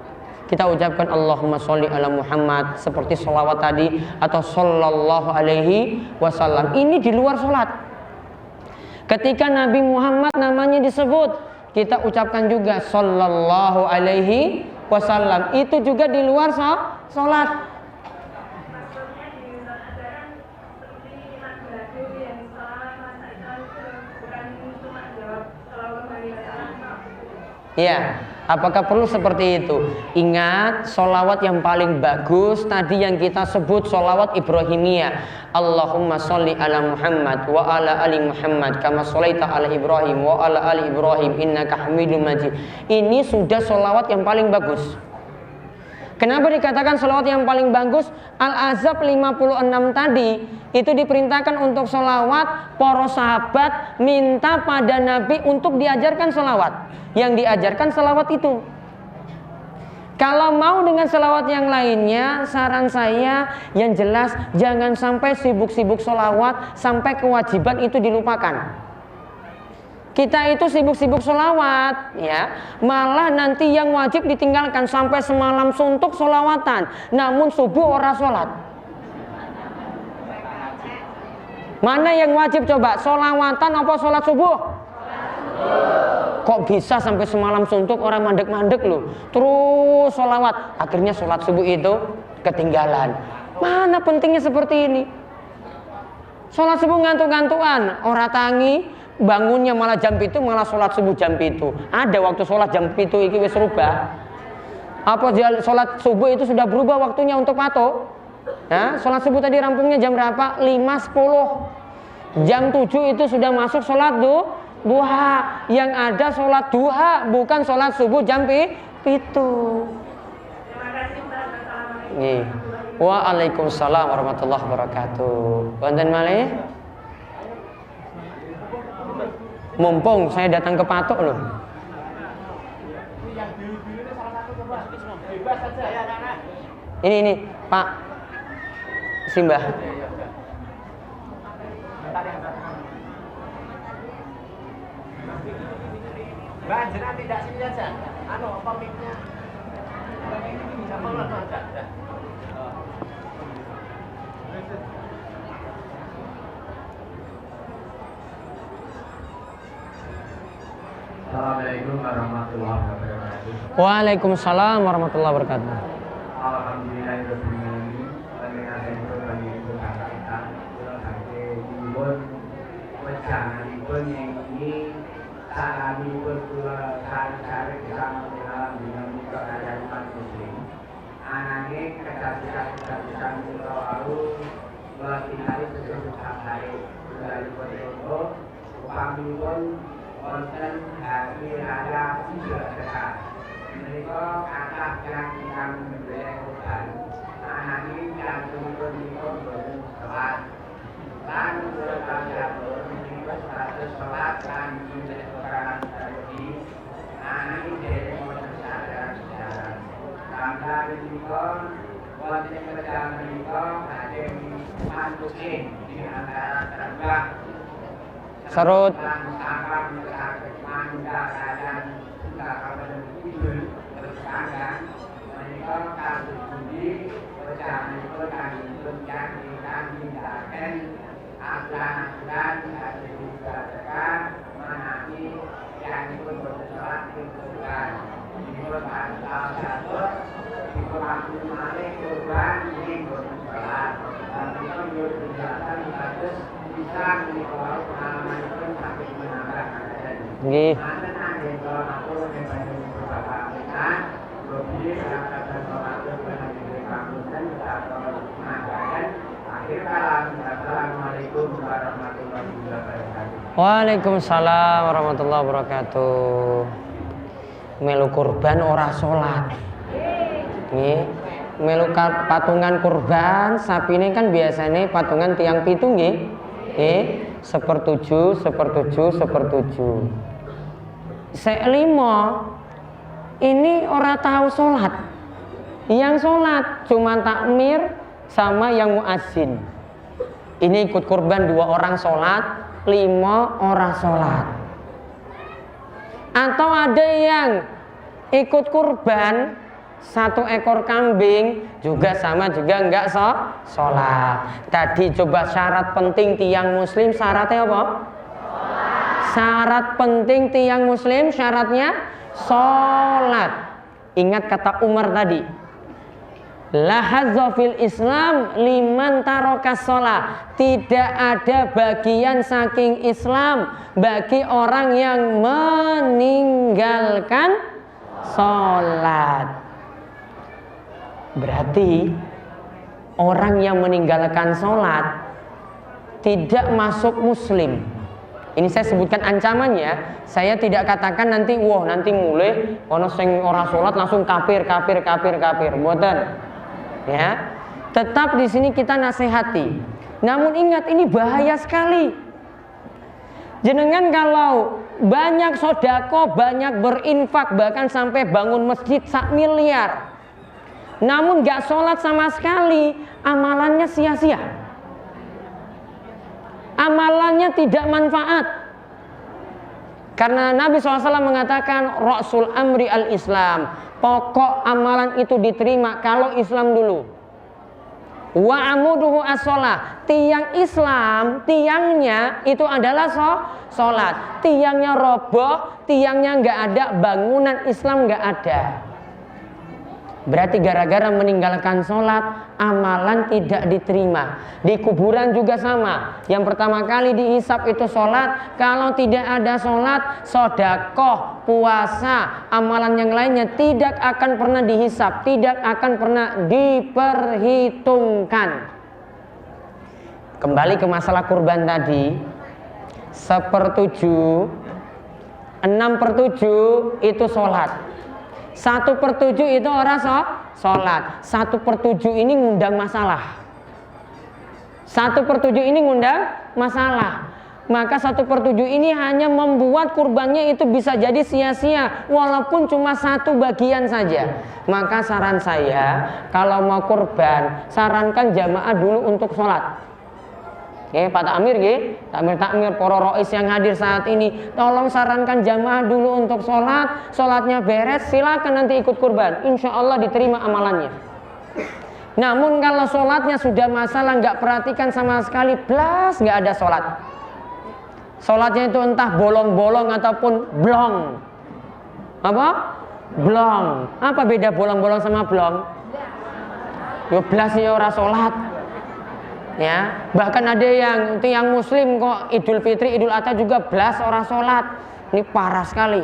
Kita ucapkan Allahumma sholli ala Muhammad seperti sholawat tadi, atau sallallahu alaihi wasallam. Ini di luar sholat. Ketika Nabi Muhammad namanya disebut, kita ucapkan juga sallallahu alaihi wasallam. Itu juga di luar sholat. Ya, apakah perlu seperti itu? Ingat, sholawat yang paling bagus tadi yang kita sebut sholawat Ibrahimiyah. Allahumma sholli ala Muhammad wa ala ali Muhammad kama sholaita ala Ibrahim wa ala ali Ibrahim innaka hamidum majid. Ini sudah sholawat yang paling bagus. Kenapa dikatakan sholawat yang paling bagus? Al-Ahzab 56 tadi itu diperintahkan untuk sholawat. Para sahabat minta pada Nabi untuk diajarkan sholawat. Yang diajarkan sholawat itu. Kalau mau dengan sholawat yang lainnya, saran saya yang jelas jangan sampai sibuk-sibuk sholawat sampai kewajiban itu dilupakan. Kita itu sibuk-sibuk sholawat, ya, malah nanti yang wajib ditinggalkan sampai semalam suntuk sholawatan, namun subuh ora sholat. Mana yang wajib coba? Sholawatan apa sholat subuh? Kok bisa sampai semalam suntuk, orang mandek-mandek loh, terus sholawat, akhirnya sholat subuh itu ketinggalan. Mana pentingnya seperti ini? Sholat subuh ngantuk-ngantuan, orang tangi, bangunnya malah jam itu, malah sholat subuh jam itu. Ada waktu sholat jam itu iki wis rubah. Apa sholat subuh itu sudah berubah waktunya untuk patok? Nah, sholat subuh tadi rampungnya jam berapa? 5.10. Jam 7 itu sudah masuk sholat duha. Yang ada sholat duha, bukan sholat subuh jam itu. Waalaikumsalam warahmatullahi wabarakatuh. Wonten malih? Mumpung saya datang ke patok loh. Ini Pak Simbah. Mbak, jenengan tidak sini saja. Apa mic-nya? Sama lah aja. Assalamualaikum warahmatullahi wabarakatuh. Waalaikumsalam warahmatullahi wabarakatuh. Alhamdulillahirobbilalamin. Panjenenganipun panjenengan kata-kata kula badhe nyuwun wejanganipun nyanyi salamipun kula sare-sare sampun dengan muka kaliyan umat muslim. Ananging kedadosan kula wau kula tingali sesuatu sae dalipun kula upamipun wonten hari raya Idul Adha. Menika kathah yang mendherek kurban. Ananging kantungipun menika boten sholat. Lan kula panjenengan menika status sholat lan mendherek perkara tadi. Ananging dherek wonten sadar-sadar. Kangge menika wonten kerjaan menika badhe mantusin di antara terbang Sarut. Nggih. Waalaikumsalam warahmatullahi wabarakatuh. Melu kurban ora salat. Nggih. Melu patungan kurban, sapine kan biasanya patungan tiang pitu nggih. Sepertujuh. Selimo ini orang tahu sholat. Yang sholat cuma takmir sama yang muazzin. Ini ikut kurban 2 orang sholat, 5 orang sholat. Atau ada yang ikut kurban 1 ekor kambing juga sama juga enggak sholat. Tadi coba syarat penting tiang muslim, syaratnya apa? Syarat penting tiang muslim syaratnya sholat. Ingat kata Umar tadi, la hazza fil Islam liman tarokas sholat. Tidak ada bagian saking Islam bagi orang yang meninggalkan sholat. Berarti orang yang meninggalkan sholat tidak masuk muslim. Ini saya sebutkan ancamannya. Saya tidak katakan nanti nanti mulai ono sing ora salat langsung kafir. Mboten. Ya. Tetap di sini kita nasihati. Namun ingat, ini bahaya sekali. Jenengan kalau banyak sodako, banyak berinfak, bahkan sampai bangun masjid 1 miliar, namun gak sholat sama sekali, amalannya sia-sia. Amalannya tidak manfaat. Karena Nabi SAW mengatakan Rasul amri al-Islam, pokok amalan itu diterima kalau Islam dulu. Wa amuduhu as-sholat, tiang Islam, tiangnya itu adalah sholat. Tiangnya roboh, tiangnya nggak ada, bangunan Islam nggak ada. Berarti gara-gara meninggalkan sholat, amalan tidak diterima. Di kuburan juga sama. Yang pertama kali dihisap itu sholat. Kalau tidak ada sholat, sodakoh, puasa, amalan yang lainnya tidak akan pernah dihisap, tidak akan pernah diperhitungkan. Kembali ke masalah kurban tadi, 1/7, 6/7 itu sholat. 1/7 itu orang sholat. 1/7 ini ngundang masalah. 1/7 ini ngundang masalah. Maka 1/7 ini hanya membuat kurbannya itu bisa jadi sia-sia, walaupun cuma 1 bagian saja. Maka saran saya, kalau mau kurban, sarankan jamaah dulu untuk sholat. Pak Takmir, takmir para rois yang hadir saat ini, tolong sarankan jamaah dulu untuk sholat. Sholatnya beres, silakan nanti ikut kurban. Insya Allah diterima amalannya. Namun kalau sholatnya sudah masalah, nggak perhatikan sama sekali, blas nggak ada sholat. Sholatnya itu entah bolong-bolong ataupun blong. Apa? Blong. Apa beda bolong-bolong sama blong? Blas ya ora sholat. Ya, bahkan ada yang tiang muslim kok Idul Fitri, Idul Adha juga blas orang sholat. Ini parah sekali.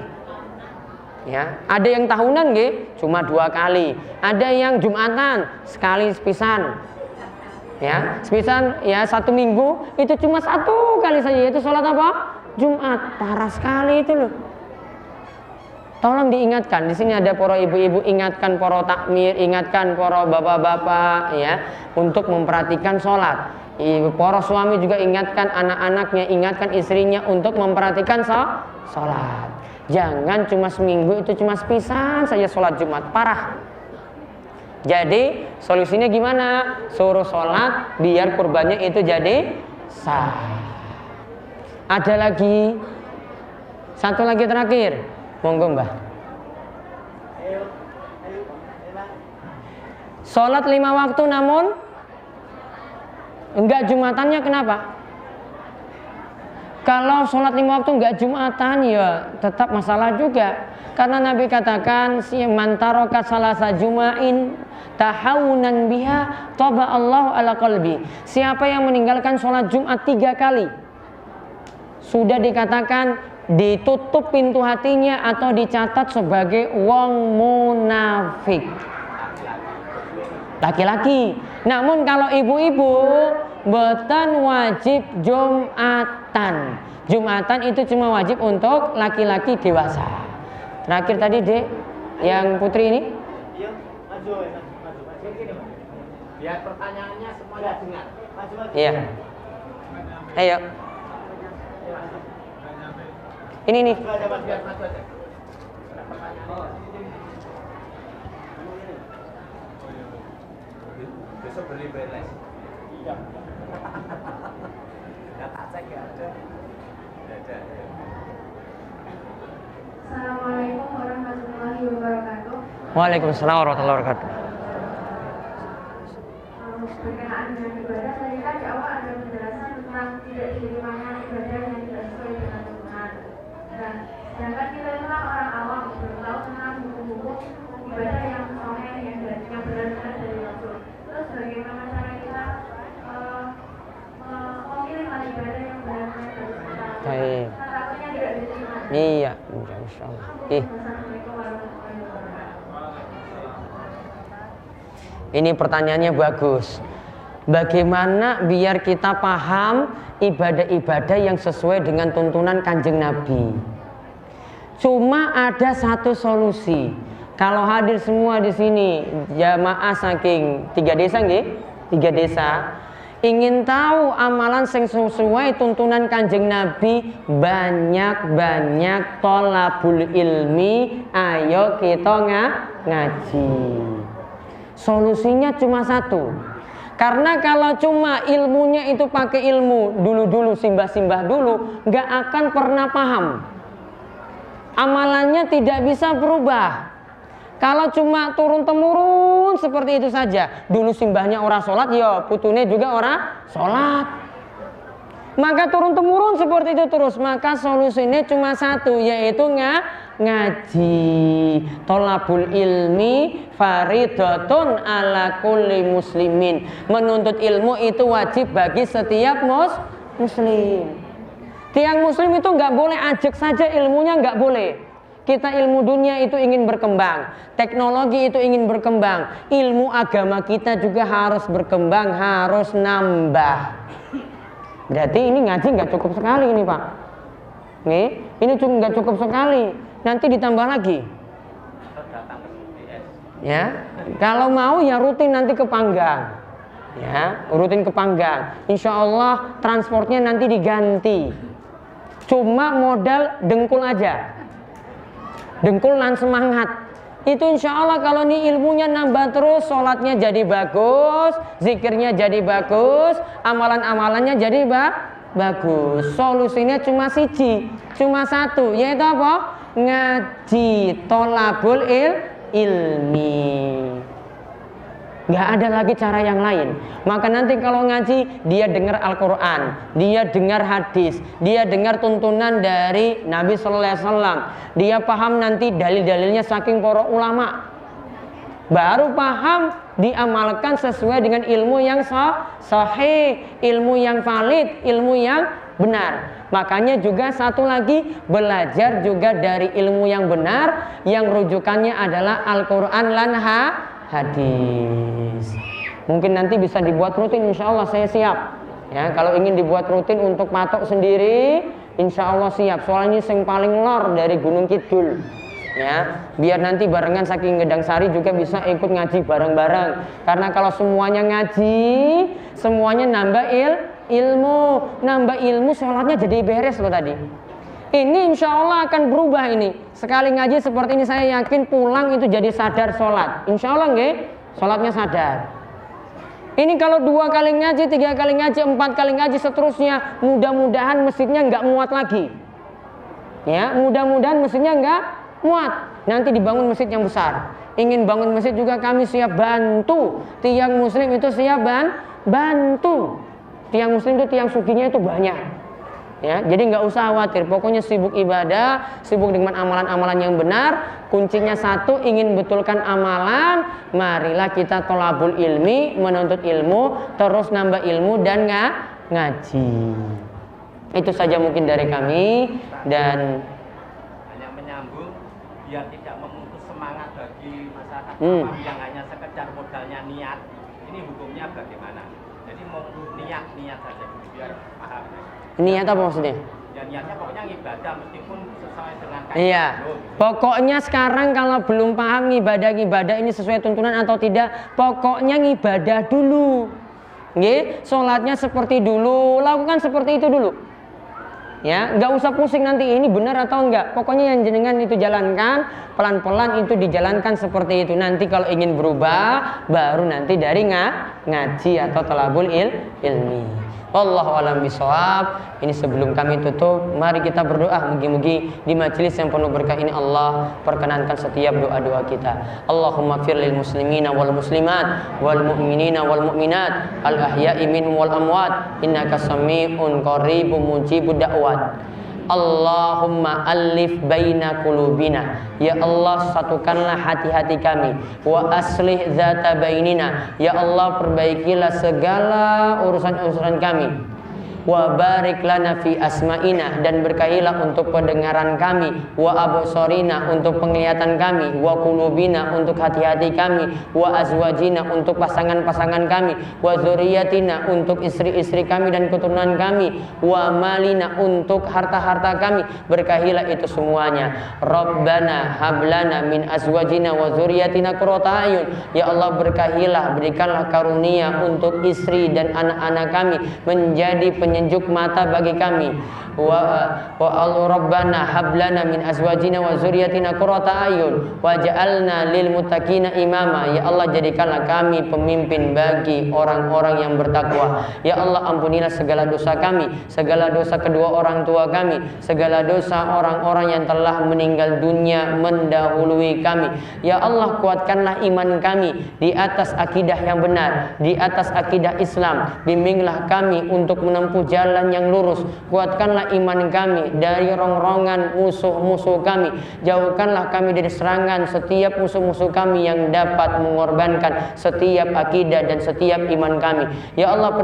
Ya, ada yang tahunan cuma 2 kali. Ada yang Jumatan sekali sepisan. Ya, sepisan ya 1 minggu itu cuma 1 kali saja, yaitu sholat apa? Jumat. Parah sekali itu loh. Tolong diingatkan, di sini ada para ibu-ibu, ingatkan para takmir, ingatkan para bapak-bapak ya untuk memperhatikan sholat. Para suami juga ingatkan anak-anaknya, ingatkan istrinya untuk memperhatikan sholat. Jangan cuma seminggu itu cuma sepisan saja sholat Jumat, parah. Jadi solusinya gimana? Suruh sholat biar kurbannya itu jadi sah. Ada lagi, 1 lagi terakhir. Monggo Mbah. Sholat 5 waktu namun enggak Jumatannya kenapa? Kalau sholat 5 waktu enggak Jumatan ya tetap masalah juga. Karena Nabi katakan man taraka salasa juma'in tahawunan biha taba Allahu ala qalbi. Siapa yang meninggalkan sholat Jumat 3 kali, sudah dikatakan ditutup pintu hatinya atau dicatat sebagai wong munafik. Laki-laki. Namun kalau ibu-ibu, boten wajib Jumatan. Jumatan itu cuma wajib untuk laki-laki dewasa. Terakhir tadi Dek, yang putri ini? Iya, maju. Biar pertanyaannya semuanya dengar. Maju. Iya. Ayo. Ini nih. Besok beli beres. Iya. Enggak tak cek ya ada. Assalamualaikum warahmatullahi wabarakatuh. Waalaikumsalam warahmatullahi wabarakatuh. Berkenaan dengan ibadah, tadi kan di awal ada penjelasan tentang tidak diterimanya ibadah yang tidak sesuai dengan Tuhan. Dan sedangkan kita itu kan orang awam, belum tahu tentang hukum-hukum ibadah yang sahih, yang benar-benar dari Rasul. Terus bagaimana cara kita memilih mana ibadah yang benar-benar dari Tuhan? Baik. Takutnya tidak diterima. Iya, insyaallah. Assalamualaikum warahmatullahi wabarakatuh. Ini pertanyaannya bagus. Bagaimana biar kita paham ibadah-ibadah yang sesuai dengan tuntunan Kanjeng Nabi. Cuma ada satu solusi. Kalau hadir semua di sini jamaah saking 3 desa nggih? 3 desa. Ingin tahu amalan yang sesuai tuntunan Kanjeng Nabi, banyak-banyak tolabul ilmi, ayo kita ngaji. Solusinya cuma satu. Karena kalau cuma ilmunya itu pakai ilmu dulu-dulu, simbah-simbah dulu, nggak akan pernah paham. Amalannya tidak bisa berubah. Kalau cuma turun-temurun seperti itu saja, dulu simbahnya orang sholat, ya putune juga orang sholat. Maka turun-temurun seperti itu terus. Maka solusinya cuma satu, yaitu ngaji. Tolabul ilmi faridatun ala kulli muslimin. Menuntut ilmu itu wajib bagi setiap muslim. Tiang muslim itu nggak boleh ajak saja ilmunya, nggak boleh. Kita ilmu dunia itu ingin berkembang, teknologi itu ingin berkembang, ilmu agama kita juga harus berkembang, harus nambah. Berarti ini ngaji nggak cukup sekali ini Pak. Nih, ini nggak cukup sekali. Nanti ditambah lagi. Ya, kalau mau ya rutin nanti ke Panggang. Ya, rutin ke Panggang. Insya Allah transportnya nanti diganti. Cuma modal dengkul aja. Dengkul dan semangat. Itu insya Allah kalau ini ilmunya nambah terus, sholatnya jadi bagus, zikirnya jadi bagus, amalan-amalannya jadi bagus. Solusinya cuma satu, yaitu apa? Ngaji, tolabul ilmi. Nggak ada lagi cara yang lain. Maka nanti kalau ngaji, dia dengar Al-Quran, dia dengar hadis, dia dengar tuntunan dari Nabi Sallallahu Alaihi Wasallam, dia paham nanti dalil-dalilnya saking para ulama, baru paham diamalkan sesuai dengan ilmu yang sahih, ilmu yang valid, ilmu yang benar. Makanya juga satu lagi, belajar juga dari ilmu yang benar, yang rujukannya adalah Al-Quran dan hadis. Mungkin nanti bisa dibuat rutin, insya Allah saya siap. Ya, kalau ingin dibuat rutin untuk patok sendiri, insya Allah siap. Soalnya yang paling lor dari Gunung Kidul. Ya, biar nanti barengan saking Gedang Sari juga bisa ikut ngaji bareng-bareng. Karena kalau semuanya ngaji, semuanya nambah ilmu, sholatnya jadi beres loh tadi. Ini insya Allah akan berubah ini. Sekali ngaji seperti ini saya yakin pulang itu jadi sadar sholat. Insya Allah nggih, sholatnya sadar. Ini kalau 2 kali ngaji, 3 kali ngaji, 4 kali ngaji seterusnya, mudah-mudahan masjidnya nggak muat lagi. Ya, mudah-mudahan masjidnya nggak muat. Nanti dibangun masjid yang besar. Ingin bangun masjid juga kami siap bantu. Tiang muslim itu siap bantu. Tiang muslim itu tiang suginya itu banyak. Ya, jadi nggak usah khawatir, pokoknya sibuk ibadah, sibuk dengan amalan-amalan yang benar. Kuncinya satu, ingin betulkan amalan, marilah kita tolabul ilmi, menuntut ilmu, terus nambah ilmu dan ngaji. Itu saja mungkin dari kami. Dan hanya menyambung biar tidak memutus semangat bagi masyarakat awam yang hanya sekedar modalnya niat. Ini hukumnya bagaimana? Jadi mau niat saja biar paham. Niat apa maksudnya? Ya niatnya pokoknya ibadah meskipun sesuai dengan Iya. Pokoknya sekarang kalau belum paham ibadah ini sesuai tuntunan atau tidak, pokoknya ibadah dulu. Nggih, sholatnya seperti dulu, lakukan seperti itu dulu. Ya, nggak usah pusing nanti ini benar atau enggak. Pokoknya yang jenengan itu jalankan, pelan-pelan itu dijalankan seperti itu. Nanti kalau ingin berubah, baru nanti dari ngaji atau talabul ilmi. Wallahu a'lam bishawab. Ini sebelum kami tutup, mari kita berdoa. Mugi-mugi di majelis yang penuh berkah ini Allah perkenankan setiap doa-doa kita. Allahumma fir lil muslimina wal muslimat wal mu'minina wal mu'minat al ahya'i minhum wal amwat innaka sami'un qaribun mujibud da'wat. Allahumma alif baina qulubina. Ya Allah, satukanlah hati-hati kami. Wa aslih zata bainina. Ya Allah, perbaikilah segala urusan-urusan kami. wa barik lana fi asma'ina, dan berkahilah untuk pendengaran kami, wa absorina untuk penglihatan kami, wa qulubina untuk hati-hati kami, wa azwajina untuk pasangan-pasangan kami, wa dzurriyyatina untuk istri-istri kami dan keturunan kami, wa malina untuk harta-harta kami. Berkahilah itu semuanya. Rabbana hablana min azwajina wa dzurriyyatina qurrata a'yun. Ya Allah, berkahilah, berikanlah karunia untuk istri dan anak-anak kami menjadi penyejuk mata bagi kami. Wa Rabbana hablana min azwajina wa dzurriyyatina qurrata a'yun waj'alna lil muttaqina imama. Ya Allah, jadikanlah kami pemimpin bagi orang-orang yang bertakwa. Ya Allah, ampunilah segala dosa kami, segala dosa kedua orang tua kami, segala dosa orang-orang yang telah meninggal dunia mendahului kami. Ya Allah, kuatkanlah iman kami di atas akidah yang benar, di atas akidah Islam. Bimbinglah kami untuk menempuh jalan yang lurus. Kuatkanlah iman kami dari rongrongan musuh-musuh kami. Jauhkanlah kami dari serangan setiap musuh-musuh kami yang dapat mengorbankan setiap akidah dan setiap iman kami. Ya Allah,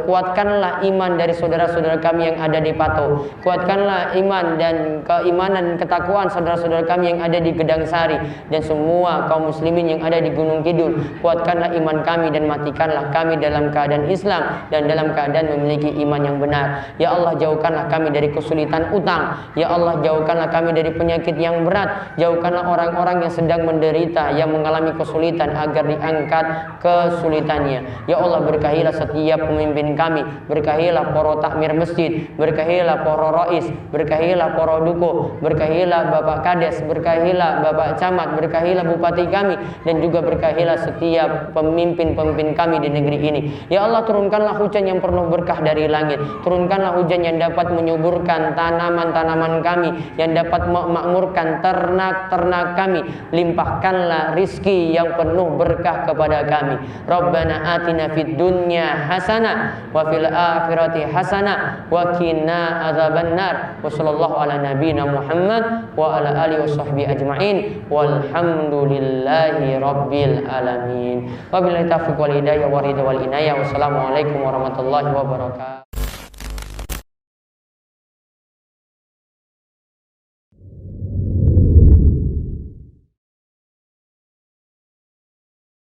kuatkanlah iman dari saudara-saudara kami yang ada di Pato. Kuatkanlah iman dan keimanan, ketakwaan saudara-saudara kami yang ada di Gedang Sari dan semua kaum muslimin yang ada di Gunung Kidul. Kuatkanlah iman kami dan matikanlah kami dalam keadaan Islam dan dalam keadaan memiliki iman yang benar. Ya Allah, jauhkanlah kami dari kesulitan utang. Ya Allah, jauhkanlah kami dari penyakit yang berat. Jauhkanlah orang-orang yang sedang menderita, yang mengalami kesulitan, agar diangkat kesulitannya. Ya Allah, berkahilah setiap pemimpin kami. Berkahilah para takmir masjid, berkahilah para rais, berkahilah para duko, berkahilah Bapak Kades, berkahilah Bapak Camat, berkahilah bupati kami, dan juga berkahilah setiap pemimpin-pemimpin kami di negeri ini. Ya Allah, turunkanlah hujan yang penuh berkah dari langit. Turunkanlah hujan yang dapat menyuburkan tanaman-tanaman kami, yang dapat memakmurkan ternak-ternak kami. Limpahkanlah rizki yang penuh berkah kepada kami. Rabbana atina fid dunya hasanah wa fil akhirati hasanah wa qina adzabannar. Wa sallallahu ala nabiyyina Muhammad wa ala alihi washabbihi ajmain. Walhamdulillahi rabbil alamin. Wabillahi taufiq wal hidayah wa ridha wal inayah. Wassalamualaikum warahmatullahi wabarakatuh.